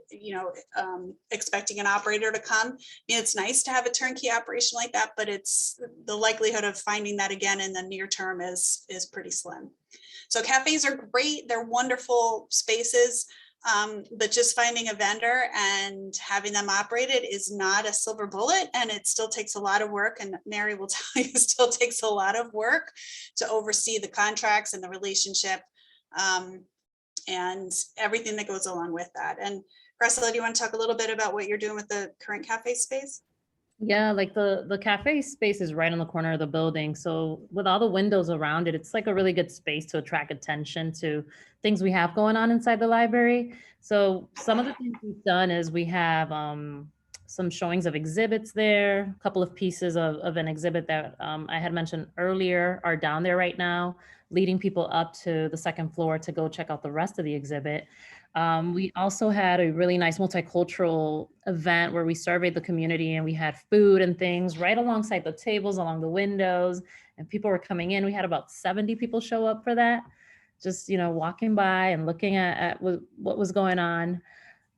an operator to come. I mean, it's nice to have a turnkey operation like that, but it's the likelihood of finding that again in the near term is pretty slim. So cafes are great. They're wonderful spaces. But just finding a vendor and having them operated is not a silver bullet, and it still takes a lot of work. And Mary will tell you, it still takes a lot of work to oversee the contracts and the relationship. and everything that goes along with that. And Graciela, do you want to talk a little bit about what you're doing with the current cafe space? Yeah, like the cafe space is right on the corner of the building. So with all the windows around it, it's like a really good space to attract attention to things we have going on inside the library. So some of the things we've done is we have some showings of exhibits there. A couple of pieces of an exhibit that I had mentioned earlier are down there right now, leading people up to the second floor to go check out the rest of the exhibit. We also had a really nice multicultural event where we surveyed the community and we had food and things right alongside the tables, along the windows, and people were coming in. We had about 70 people show up for that, just, walking by and looking at what was going on.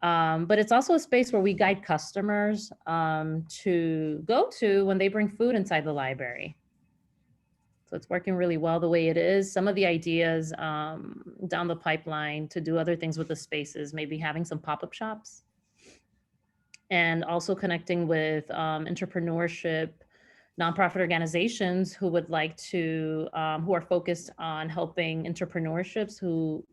But it's also a space where we guide customers to go to when they bring food inside the library. So it's working really well the way it is. Some of the ideas down the pipeline to do other things with the spaces, maybe having some pop-up shops, and also connecting with entrepreneurship, nonprofit organizations who would like to, who are focused on helping entrepreneurs who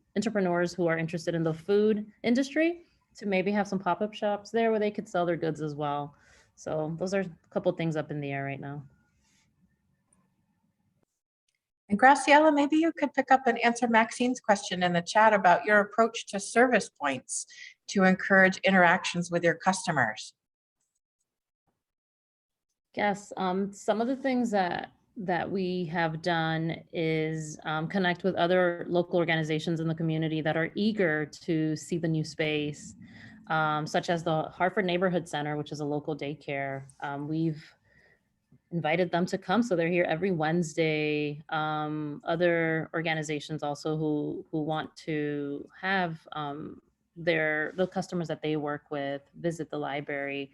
are interested in the food industry, to maybe have some pop-up shops there where they could sell their goods as well. So those are a couple things up in the air right now. And Graciela, maybe you could pick up and answer Maxine's question in the chat about your approach to service points to encourage interactions with your customers. Yes, some of the things that we have done is connect with other local organizations in the community that are eager to see the new space, such as the Hartford Neighborhood Center, which is a local daycare. We've invited them to come, so they're here every Wednesday. Other organizations also who want to have the customers that they work with visit the library.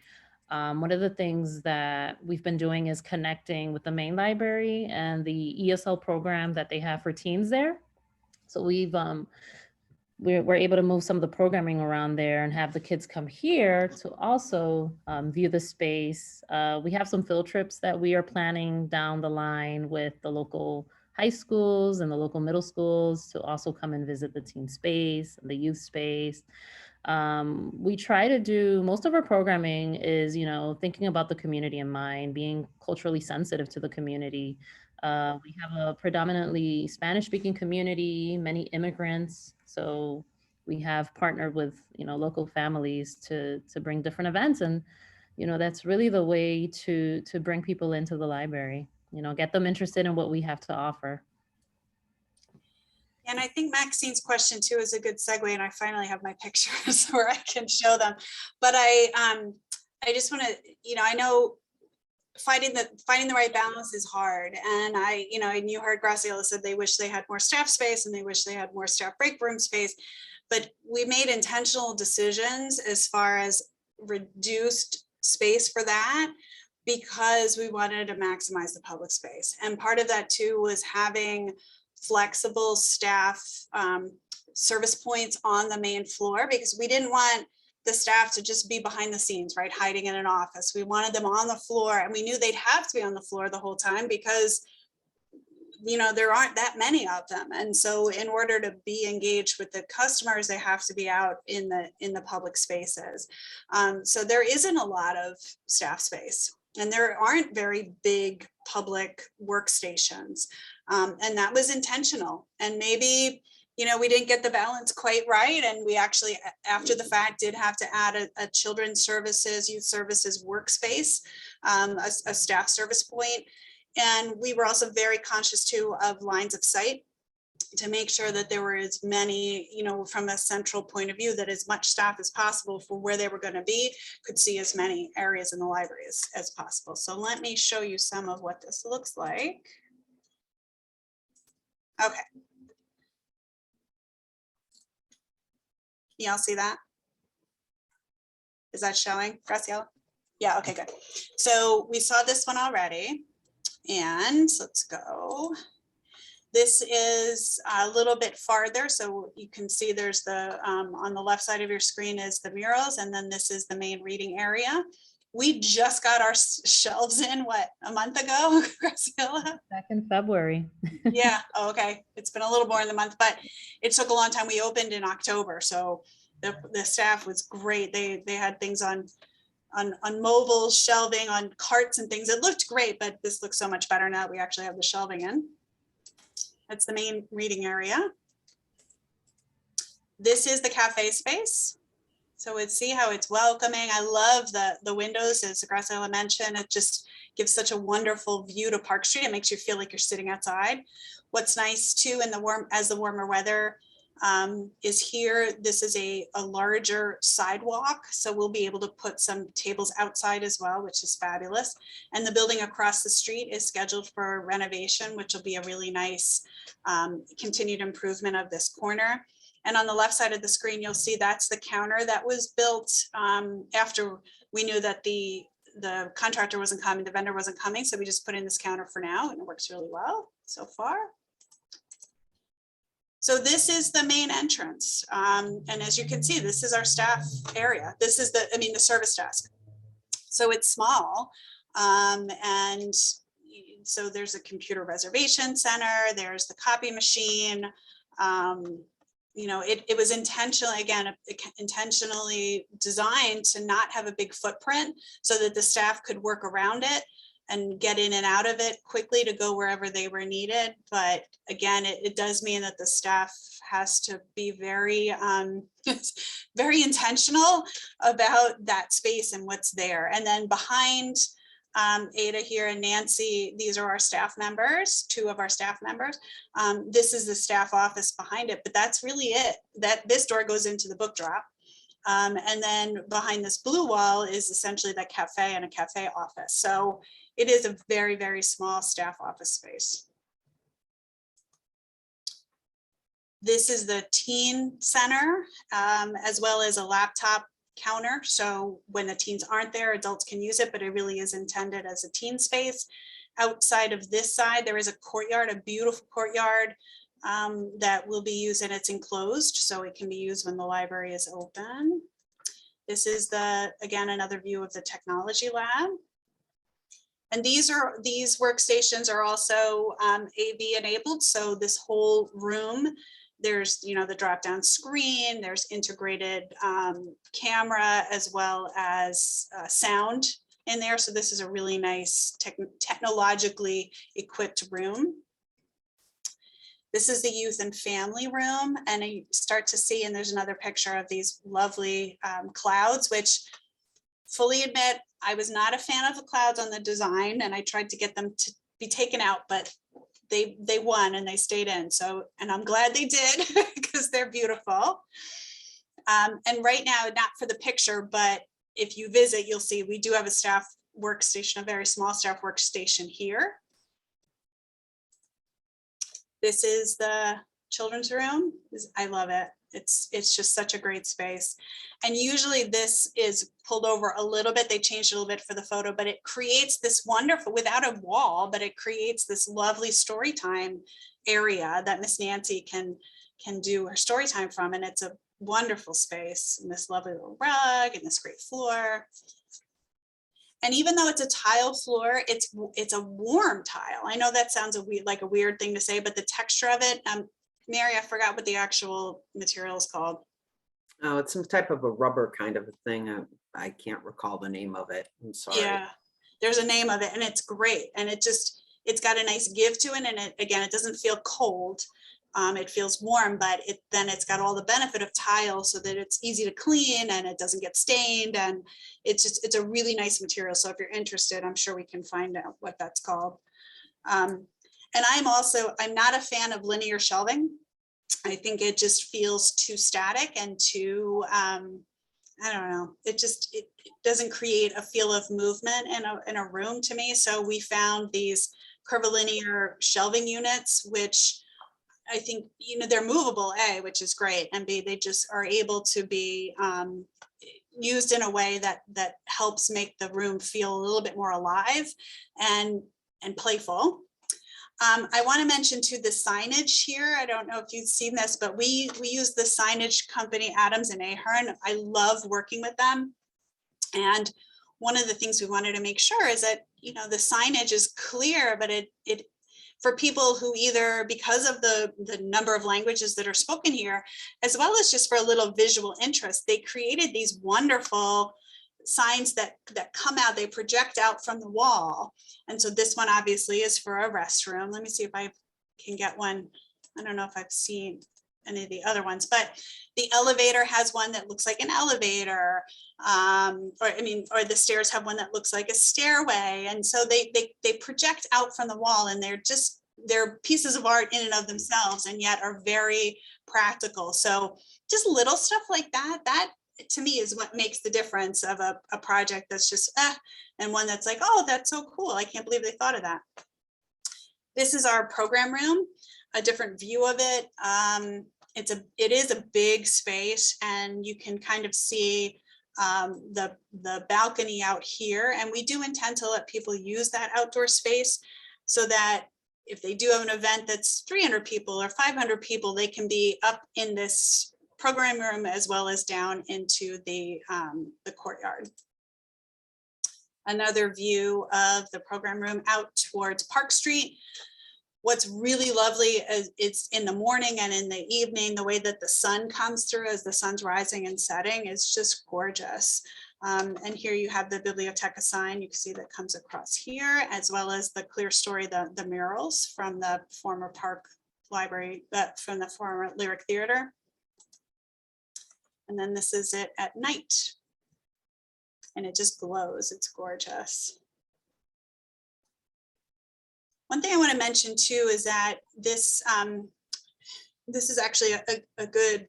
One of the things that we've been doing is connecting with the main library and the ESL program that they have for teens there. So we're able to move some of the programming around there and have the kids come here to also view the space. We have some field trips that we are planning down the line with the local high schools and the local middle schools to also come and visit the teen space, the youth space. We try to do, most of our programming is, thinking about the community in mind, being culturally sensitive to the community. We have a predominantly Spanish-speaking community, many immigrants. So we have partnered with, local families to bring different events. And, that's really the way to bring people into the library, get them interested in what we have to offer. And I think Maxine's question too is a good segue, and I finally have my pictures where I can show them. But I just want to, I know finding the right balance is hard. And and you heard Graciela said they wish they had more staff space and they wish they had more staff break room space. But we made intentional decisions as far as reduced space for that, because we wanted to maximize the public space. And part of that too was having flexible staff service points on the main floor, because we didn't want the staff to just be behind the scenes, right, hiding in an office. We wanted them on the floor, and we knew they'd have to be on the floor the whole time because there aren't that many of them. And so in order to be engaged with the customers, they have to be out in the public spaces. So there isn't a lot of staff space, and there aren't very big public workstations. And that was intentional. And maybe, we didn't get the balance quite right. And we actually, after the fact, did have to add a children's services, youth services workspace, a staff service point. And we were also very conscious too of lines of sight to make sure that there were as many, from a central point of view, that as much staff as possible for where they were going to be could see as many areas in the library as possible. So let me show you some of what this looks like. Okay. Y'all see that? Is that showing, Graciela? Yeah, okay, good. So we saw this one already, and let's go. This is a little bit farther, so you can see there's the, on the left side of your screen is the murals, and then this is the main reading area. We just got our shelves in, what, a month ago, Graciela? Back in February. Yeah, oh, okay. It's been a little more than a month, but it took a long time. We opened in October, so the staff was great. They had things on mobile shelving, on carts and things. It looked great, but this looks so much better now that we actually have the shelving in. That's the main reading area. This is the cafe space. So see how it's welcoming. I love the windows, as Graciela mentioned. It just gives such a wonderful view to Park Street. It makes you feel like you're sitting outside. What's nice too, in the warmer weather is here. This is a larger sidewalk, so we'll be able to put some tables outside as well, which is fabulous. And the building across the street is scheduled for renovation, which will be a really nice continued improvement of this corner. And on the left side of the screen, you'll see that's the counter that was built after we knew that the contractor wasn't coming, the vendor wasn't coming. So we just put in this counter for now, and it works really well so far. So this is the main entrance. And as you can see, this is our staff area. This is the service desk. So it's small. And so there's a computer reservation center. There's the copy machine. You know, it was intentionally designed to not have a big footprint so that the staff could work around it and get in and out of it quickly to go wherever they were needed. But again, it does mean that the staff has to be very, very intentional about that space and what's there. And then behind Ada here and Nancy, these are our staff members, two of our staff members. This is the staff office behind it, but that's really it. This door goes into the book drop. And then behind this blue wall is essentially the cafe and a cafe office. So it is a very, very small staff office space. This is the teen center, as well as a laptop counter. So when the teens aren't there, adults can use it, but it really is intended as a teen space. Outside of this side, there is a courtyard, a beautiful courtyard that will be used, and it's enclosed, so it can be used when the library is open. This is again, another view of the technology lab. And these workstations are also AV enabled. So this whole room, there's, the drop down screen, there's integrated camera as well as sound in there. So this is a really nice technologically equipped room. This is the youth and family room, and you start to see, and there's another picture of these lovely clouds, which fully admit, I was not a fan of the clouds on the design, and I tried to get them to be taken out, but they won and they stayed in. So, and I'm glad they did because they're beautiful. And right now, not for the picture, but if you visit, you'll see we do have a staff workstation, a very small staff workstation here. This is the children's room. I love it. It's just such a great space. And usually this is pulled over a little bit. They changed it a little bit for the photo, but it creates this wonderful, without a wall, but it creates this lovely story time area that Miss Nancy can do her story time from. And it's a wonderful space, and this lovely little rug and this great floor. And even though it's a tile floor, it's a warm tile. I know that sounds like a weird thing to say, but the texture of it, Mary, I forgot what the actual material is called. Oh, it's some type of a rubber kind of a thing. I can't recall the name of it. I'm sorry. Yeah, there's a name of it, and it's great. And it's got a nice give to it. And it doesn't feel cold. It feels warm, but then it's got all the benefit of tile so that it's easy to clean and it doesn't get stained. And it's a really nice material. So if you're interested, I'm sure we can find out what that's called. And I'm not a fan of linear shelving. I think it just feels too static and too, I don't know, it doesn't create a feel of movement in a room to me. So we found these curvilinear shelving units, which I think, they're movable, A, which is great, and B, they just are able to be used in a way that helps make the room feel a little bit more alive and playful. I want to mention too the signage here. I don't know if you've seen this, but we use the signage company Adams and Ahern. I love working with them. And one of the things we wanted to make sure is that, you know, the signage is clear, but it for people who either because of the number of languages that are spoken here, as well as just for a little visual interest, they created these wonderful signs that come out, they project out from the wall. And so this one obviously is for a restroom. Let me see if I can get one. I don't know if I've seen any of the other ones, but the elevator has one that looks like an elevator, or the stairs have one that looks like a stairway. And so they project out from the wall, and they're pieces of art in and of themselves, and yet are very practical. So just little stuff like that to me is what makes the difference of a project that's just and one that's like, oh, that's so cool. I can't believe they thought of that. This is our program room, a different view of it. It is a big space, and you can kind of see the balcony out here. And we do intend to let people use that outdoor space so that if they do have an event that's 300 people or 500 people, they can be up in this program room as well as down into the courtyard. Another view of the program room out towards Park Street. What's really lovely is it's in the morning and in the evening, the way that the sun comes through as the sun's rising and setting is just gorgeous. And here you have the Biblioteca sign, you can see that comes across here, as well as the clear story, the murals from the former Park Library, from the former Lyric Theater. And then this is it at night. And it just glows, it's gorgeous. One thing I want to mention too is that this is actually a good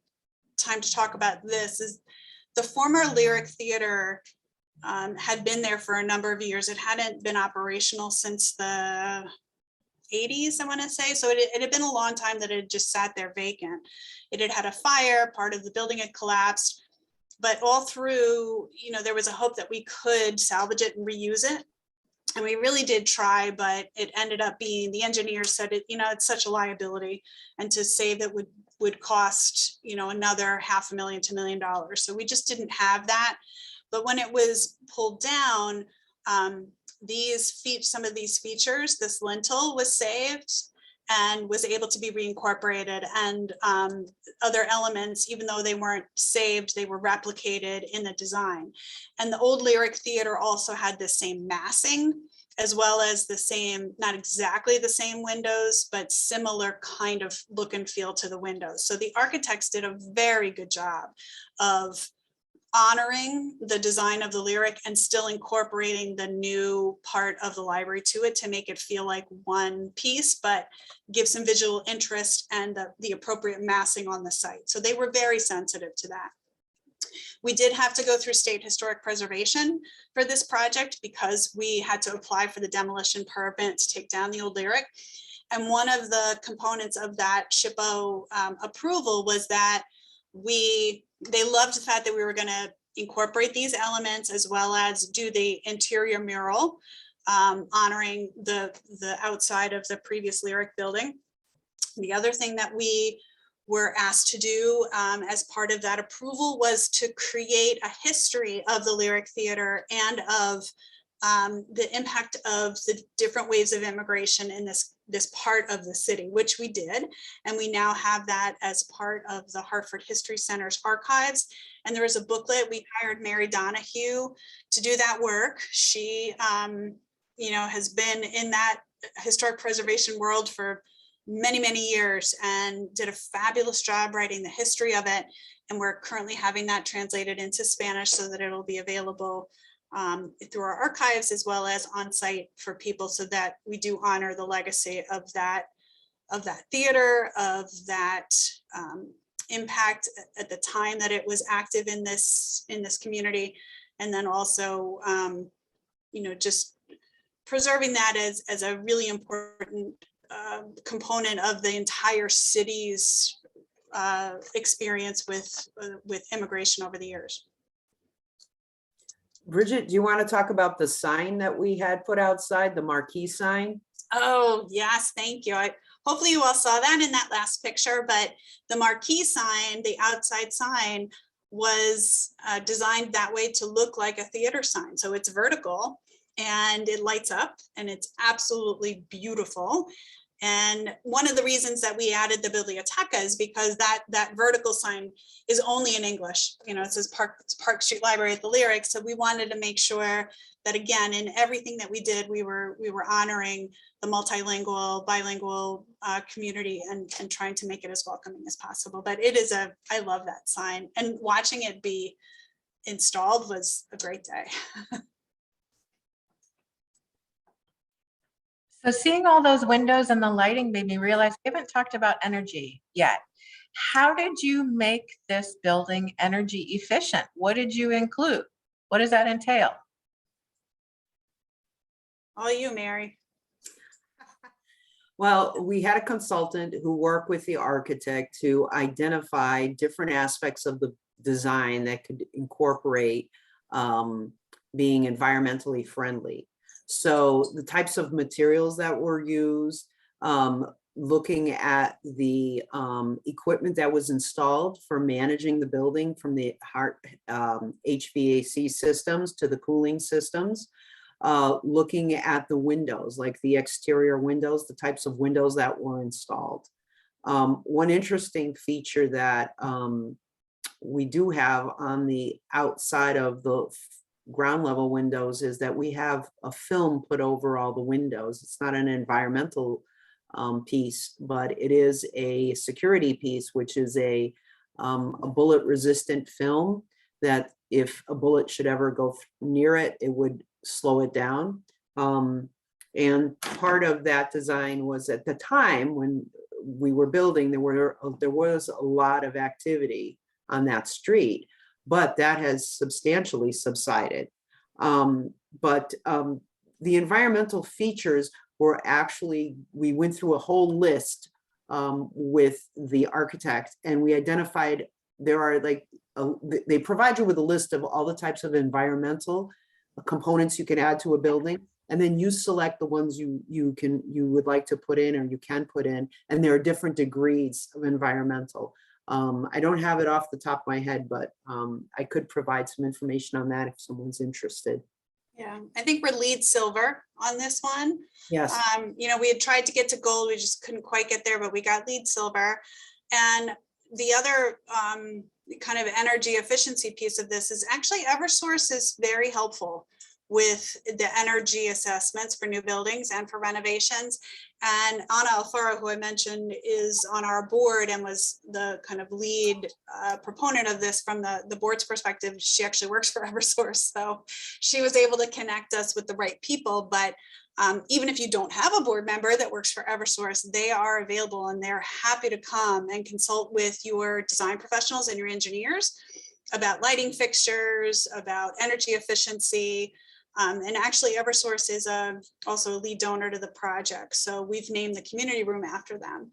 time to talk about this. Is the former Lyric Theater had been there for a number of years. It hadn't been operational since the 80s, I want to say. So it had been a long time that it had just sat there vacant. It had had a fire, part of the building had collapsed, but all through, you know, there was a hope that we could salvage it and reuse it. And we really did try, but it ended up being, the engineers said it, you know, it's such a liability, and to save it would cost, you know, another $500,000 to $1 million. So we just didn't have that. But when it was pulled down, some of these features, this lintel was saved and was able to be reincorporated, and other elements, even though they weren't saved, they were replicated in the design. And the old Lyric Theater also had the same massing, as well as the same, not exactly the same windows, but similar kind of look and feel to the windows. So the architects did a very good job of honoring the design of the Lyric and still incorporating the new part of the library to it to make it feel like one piece, but give some visual interest and the appropriate massing on the site. So they were very sensitive to that. We did have to go through state historic preservation for this project because we had to apply for the demolition permit to take down the old Lyric. And one of the components of that SHPO approval was that they loved the fact that we were going to incorporate these elements as well as do the interior mural, honoring the outside of the previous Lyric building. The other thing that we were asked to do as part of that approval was to create a history of the Lyric Theater and of the impact of the different waves of immigration in this part of the city, which we did. And we now have that as part of the Hartford History Center's archives. And there was a booklet. We hired Mary Donahue to do that work. She, you know, has been in that historic preservation world for many, many years and did a fabulous job writing the history of it. And we're currently having that translated into Spanish so that it'll be available through our archives as well as on site for people, so that we do honor the legacy of that theater, of that impact at the time that it was active in this community, and then also you know, just preserving that as a really important component of the entire city's experience with immigration over the years. Bridget, do you want to talk about the sign that we had put outside, the marquee sign? Oh, yes, thank you. Hopefully you all saw that in that last picture, but the marquee sign, the outside sign, was designed that way to look like a theater sign. So it's vertical and it lights up and it's absolutely beautiful. And one of the reasons that we added the biblioteca is because that vertical sign is only in English. You know, it says Park Street Library at the Lyric. So we wanted to make sure that, again, in everything that we did, we were honoring the multilingual, bilingual community and trying to make it as welcoming as possible. But it is I love that sign, and watching it be installed was a great day. So seeing all those windows and the lighting made me realize we haven't talked about energy yet. How did you make this building energy efficient? What did you include? What does that entail? All you, Mary. Well, we had a consultant who worked with the architect to identify different aspects of the design that could incorporate being environmentally friendly. So the types of materials that were used, looking at the equipment that was installed for managing the building, from the HVAC systems to the cooling systems, looking at the windows, like the exterior windows, the types of windows that were installed. One interesting feature that we do have on the outside of the ground level windows is that we have a film put over all the windows. It's not an environmental piece, but it is a security piece, which is a bullet resistant film that if a bullet should ever go near it, it would slow it down. And part of that design was, at the time when we were building, there was a lot of activity on that street, but that has substantially subsided. But the environmental features were actually, we went through a whole list with the architect, and we identified there are they provide you with a list of all the types of environmental components you can add to a building, and then you select the ones you would like to put in or you can put in, and there are different degrees of environmental. I don't have it off the top of my head, but I could provide some information on that if someone's interested. Yeah, I think we're lead silver on this one. Yes. You know, we had tried to get to gold, we just couldn't quite get there, but we got lead silver. And the other kind of energy efficiency piece of this is actually Eversource is very helpful with the energy assessments for new buildings and for renovations. And Ana Alfaro, who I mentioned, is on our board and was the kind of lead proponent of this from the board's perspective. She actually works for Eversource, so she was able to connect us with the right people. But even if you don't have a board member that works for Eversource, they are available and they're happy to come and consult with your design professionals and your engineers about lighting fixtures, about energy efficiency. And actually Eversource is also a lead donor to the project. So we've named the community room after them.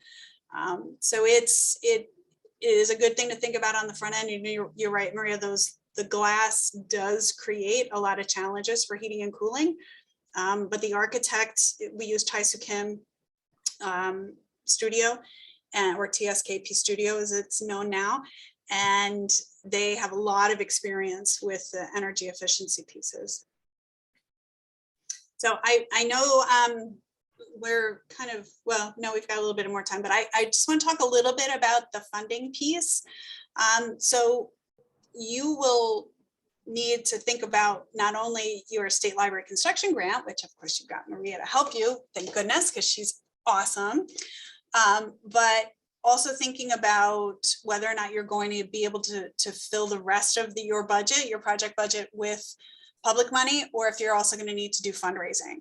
So it is a good thing to think about on the front end. You're right, Maria, the glass does create a lot of challenges for heating and cooling. But the architect, we use Taisu Kim Studio, or TSKP Studio as it's known now. And they have a lot of experience with the energy efficiency pieces. So I know we're kind of, well, no, we've got a little bit more time, but I just want to talk a little bit about the funding piece. So you will need to think about not only your state library construction grant, which of course you've got Maria to help you, thank goodness, because she's awesome, but also thinking about whether or not you're going to be able to fill the rest of your budget, your project budget, with public money, or if you're also going to need to do fundraising.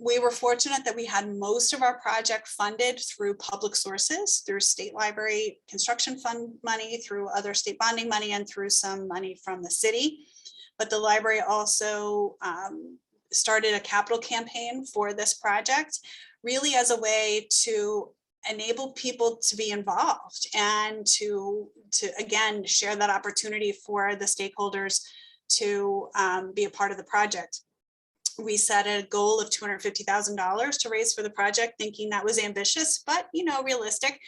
We were fortunate that we had most of our project funded through public sources, through state library construction fund money, through other state bonding money, and through some money from the city. But the library also started a capital campaign for this project, really as a way to enable people to be involved and to again share that opportunity for the stakeholders to be a part of the project. We set a goal of $250,000 to raise for the project, thinking that was ambitious, but realistic.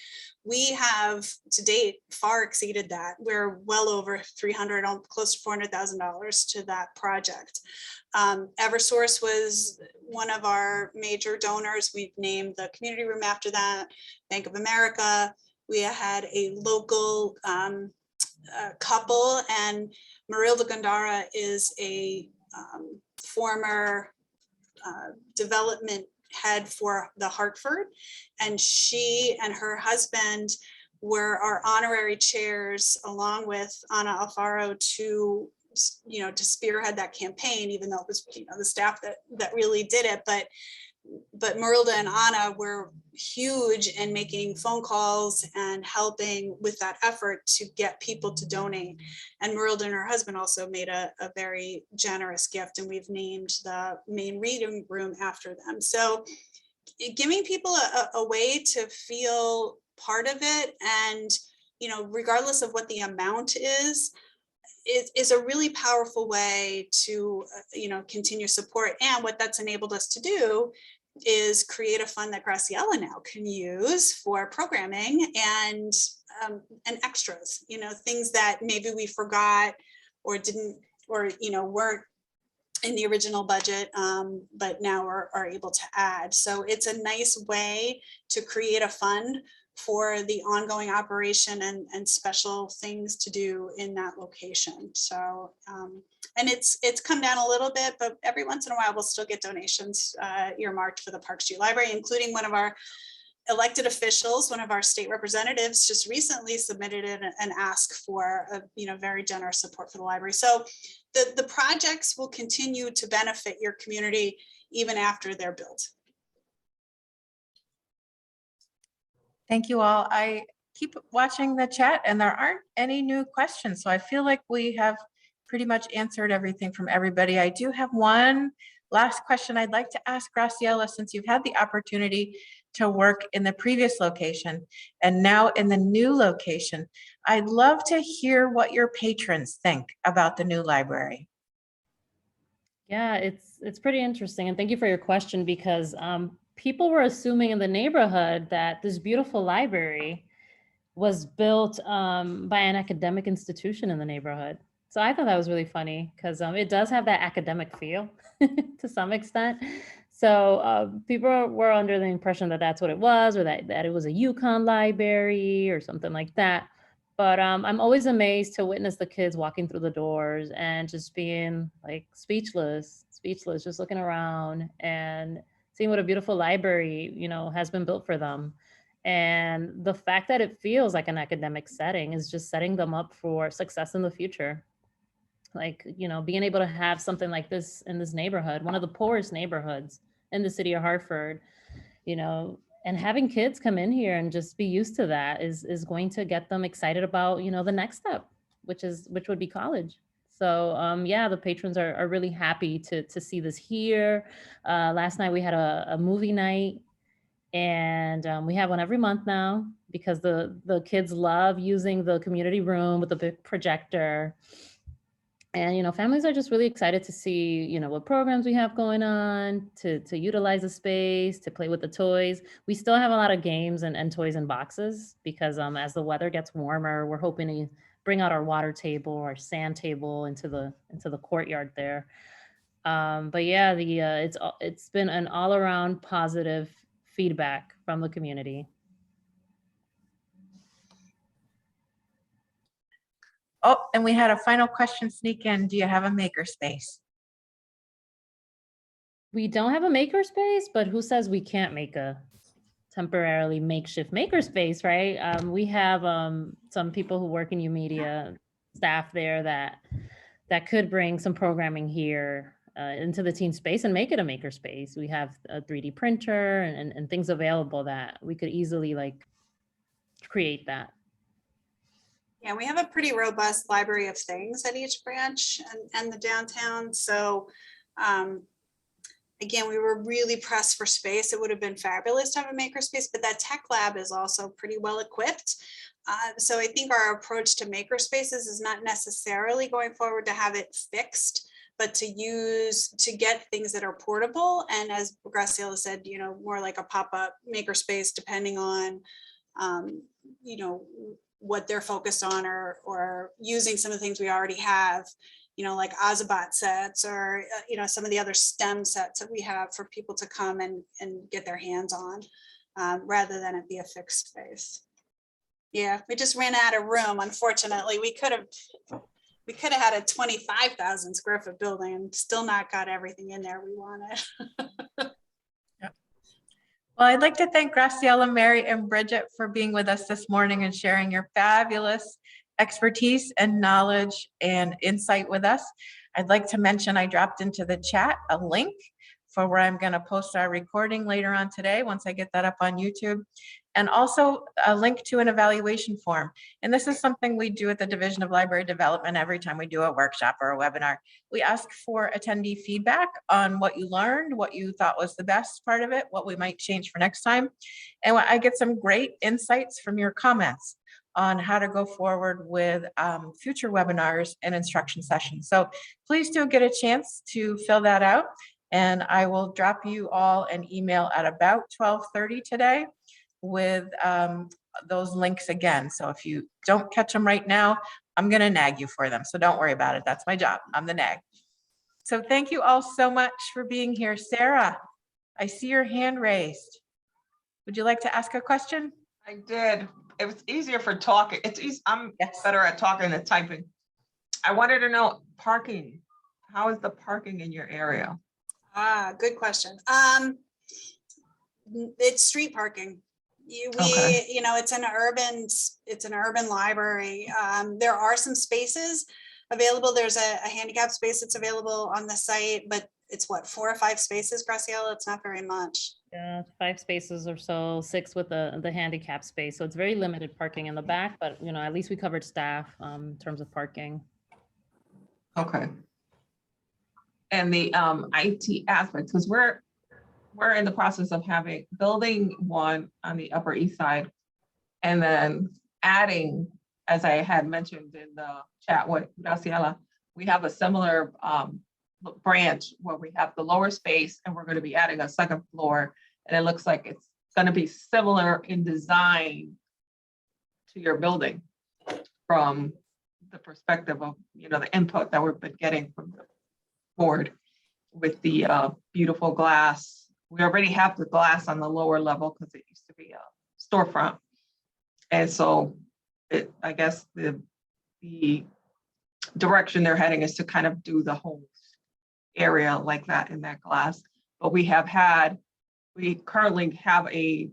We have to date far exceeded that. We're well over 300, close to $400,000 to that project. Eversource was one of our major donors. We've named the community room after that. Bank of America. We had a local couple, and Marilda Gondara is a former development head for the Hartford, and she and her husband were our honorary chairs, along with Ana Alfaro, to spearhead that campaign, even though it was the staff that really did it. But Marilda and Ana were huge in making phone calls and helping with that effort to get people to donate. And Marilda and her husband also made a very generous gift, and we've named the main reading room after them. So giving people a way to feel part of it, and regardless of what the amount is a really powerful way to continue support. And what that's enabled us to do is create a fund that Graciela now can use for programming and extras, things that maybe we forgot or didn't, or weren't in the original budget, but now are able to add. So it's a nice way to create a fund for the ongoing operation and special things to do in that location. So, and it's come down a little bit, but every once in a while we'll still get donations earmarked for the Park Street Library, including one of our elected officials, one of our state representatives just recently submitted an ask for very generous support for the library. So the projects will continue to benefit your community even after they're built. Thank you all. I keep watching the chat and there aren't any new questions. So I feel like we have pretty much answered everything from everybody. I do have one last question I'd like to ask Graciela, since you've had the opportunity to work in the previous location and now in the new location. I'd love to hear what your patrons think about the new library. Yeah, it's pretty interesting. And thank you for your question, because people were assuming in the neighborhood that this beautiful library was built by an academic institution in the neighborhood. So I thought that was really funny, because it does have that academic feel to some extent. So people were under the impression that that's what it was, or that it was a UConn library or something like that. But I'm always amazed to witness the kids walking through the doors and just being like speechless, just looking around and seeing what a beautiful library, has been built for them. And the fact that it feels like an academic setting is just setting them up for success in the future. Like, being able to have something like this in this neighborhood, one of the poorest neighborhoods in the city of Hartford, and having kids come in here and just be used to that is going to get them excited about, the next step, which would be college. So yeah, the patrons are really happy to see this here. Last night we had a movie night, and we have one every month now, because the kids love using the community room with the big projector. And, families are just really excited to see, what programs we have going on, to utilize the space, to play with the toys. We still have a lot of games and toys in boxes, because as the weather gets warmer, we're hoping to bring out our water table, our sand table into the courtyard there. But yeah, it's been an all around positive feedback from the community. Oh, and we had a final question sneak in. Do you have a makerspace? We don't have a makerspace, but who says we can't make a temporarily makeshift makerspace, right? We have some people who work in U Media staff there that could bring some programming here into the teen space and make it a makerspace. We have a 3D printer and things available that we could easily create that. Yeah, we have a pretty robust library of things at each branch and the downtown. So again, we were really pressed for space. It would have been fabulous to have a makerspace, but that tech lab is also pretty well equipped. So I think our approach to makerspaces is not necessarily going forward to have it fixed, but to get things that are portable. And as Graciela said, more like a pop-up makerspace, depending on, what they're focused on, or using some of the things we already have, like Azabat sets, or, some of the other STEM sets that we have for people to come and get their hands on, rather than it be a fixed space. Yeah, we just ran out of room. Unfortunately, we could have had a 25,000 square foot building and still not got everything in there we wanted. Well, I'd like to thank Graciela, Mary, and Bridget for being with us this morning and sharing your fabulous expertise and knowledge and insight with us. I'd like to mention I dropped into the chat a link for where I'm going to post our recording later on today once I get that up on YouTube, and also a link to an evaluation form. And this is something we do at the Division of Library Development every time we do a workshop or a webinar. We ask for attendee feedback on what you learned, what you thought was the best part of it, what we might change for next time. And I get some great insights from your comments on how to go forward with future webinars and instruction sessions. So please do get a chance to fill that out. And I will drop you all an email at about 12:30 today with those links again. So if you don't catch them right now, I'm going to nag you for them. So don't worry about it. That's my job. I'm the nag. So thank you all so much for being here. Sarah, I see your hand raised. Would you like to ask a question? I did. It was easier for talking. It's easy. I'm better at talking than typing. I wanted to know parking. How is the parking in your area? Good question. It's street parking. Okay. It's an urban library. There are some spaces available. There's a handicap space that's available on the site, but it's 4 or 5 spaces, Graciela. It's not very much. Yeah, 5 spaces or so, 6 with the handicap space. So it's very limited parking in the back, but at least we covered staff in terms of parking. Okay. And the IT aspects, because we're in the process of building one on the Upper East Side, and then adding, as I had mentioned in the chat with Graciela, we have a similar branch where we have the lower space, and we're going to be adding a second floor, and it looks like it's going to be similar in design to your building from the perspective of the input that we've been getting from the board with the beautiful glass. We already have the glass on the lower level because it used to be a storefront. And so I guess the direction they're heading is to kind of do the whole area like that in that glass. But we currently have a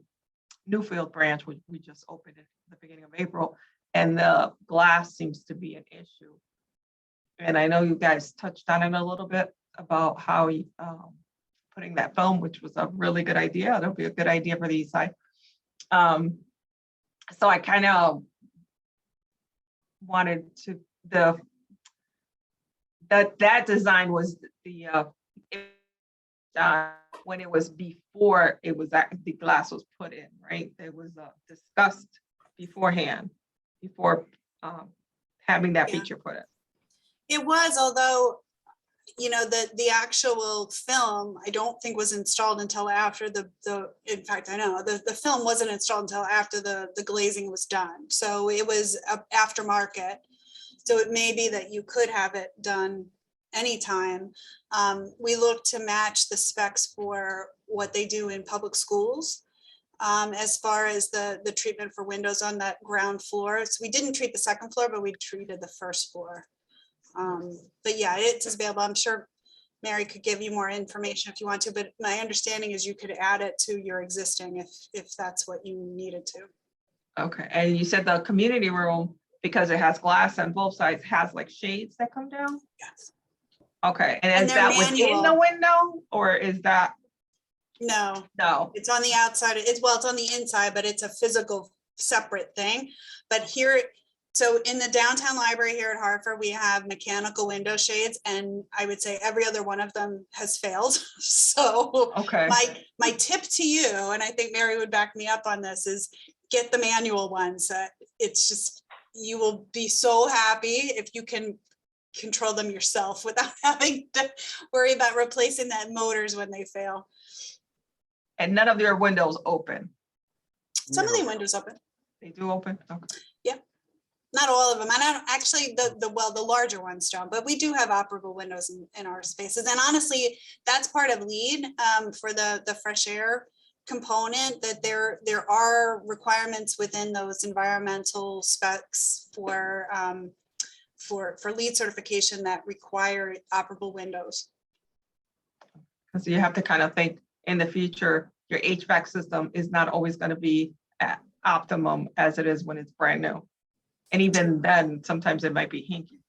Newfield branch, which we just opened at the beginning of April, and the glass seems to be an issue. And I know you guys touched on it a little bit about how putting that film, which was a really good idea. It'll be a good idea for the East Side. So I kind of wanted to that design was when it was before it was the glass was put in, right? It was discussed beforehand before having that feature put in. It was, although the actual film I don't think was installed until after in fact I know the film wasn't installed until after the glazing was done, so it was aftermarket. So it may be that you could have it done anytime. We look to match the specs for what they do in public schools as far as the treatment for windows on that ground floor. So we didn't treat the second floor, but we treated the first floor. But yeah, it's available. I'm sure Mary could give you more information if you want to, but my understanding is you could add it to your existing if that's what you needed to. Okay, and you said the community room, because it has glass on both sides, has like shades that come down? Yes. Okay, and is they're that within the window, or is that? No, No. it's on the outside. It's on the inside, but it's a physical separate thing. But here, so in the downtown library here at Hartford, we have mechanical window shades, and I would say every other one of them has failed. So Okay. my tip to you, and I think Mary would back me up on this, is get the manual ones. It's just, you will be so happy if you can control them yourself without having to worry about replacing that motors when they fail. And none of their windows open. Some of No. the windows open, They do open? Okay. not all of them. And I don't actually, the larger ones don't, but we do have operable windows in our spaces. And honestly, that's part of LEED for the fresh air component, that there are requirements within those environmental specs for LEED certification that require operable windows. Because you have to kind of think in the future, your HVAC system is not always going to be at optimum as it is when it's brand new. And even then, sometimes it might be hinky.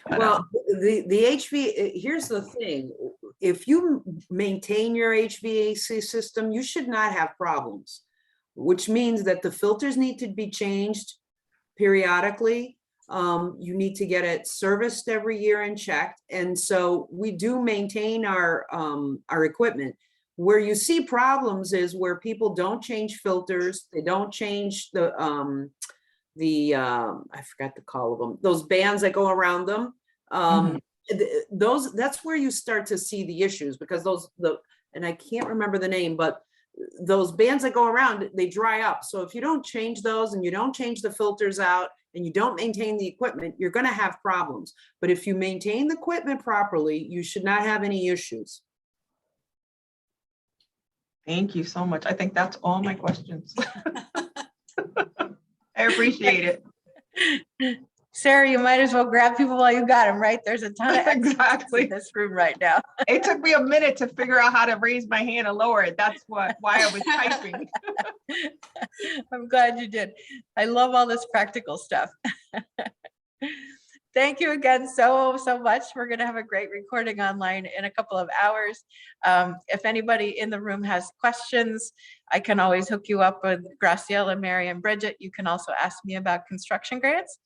But, Well, the here's the thing. If you maintain your HVAC system, you should not have problems, which means that the filters need to be changed periodically. You need to get it serviced every year and checked. And so we do maintain our equipment. Where you see problems is where people don't change filters, they don't change the I forgot the call of them, those bands that go around them. That's where you start to see the issues, because and I can't remember the name, but those bands that go around, they dry up. So if you don't change those and you don't change the filters out and you don't maintain the equipment, you're going to have problems. But if you maintain the equipment properly, you should not have any issues. thank you so much. I think that's all my questions. I appreciate it. Sarah, you might as well grab people while you got them, right? There's a ton of experts Exactly. in this room right now. It took me a minute to figure out how to raise my hand and lower it. That's why I was typing. I'm glad you did. I love all this practical stuff. Thank you again so much. We're going to have a great recording online in a couple of hours. If anybody in the room has questions, I can always hook you up with Graciela, Mary, and Bridget. You can also ask me about construction grants.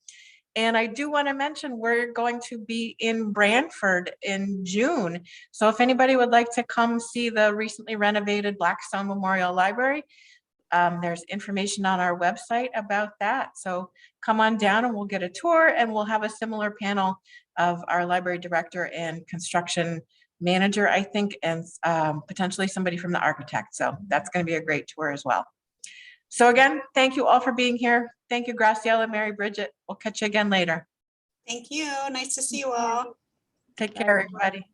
And I do want to mention we're going to be in Brantford in June. So if anybody would like to come see the recently renovated Blackstone Memorial Library, there's information on our website about that. So come on down and we'll get a tour, and we'll have a similar panel of our library director and construction manager, I think, and potentially somebody from the architect. So that's going to be a great tour as well. So again, thank you all for being here. Thank you, Graciela, Mary, Bridget. We'll catch you again later. Thank you. Nice to see you all. Take care, everybody.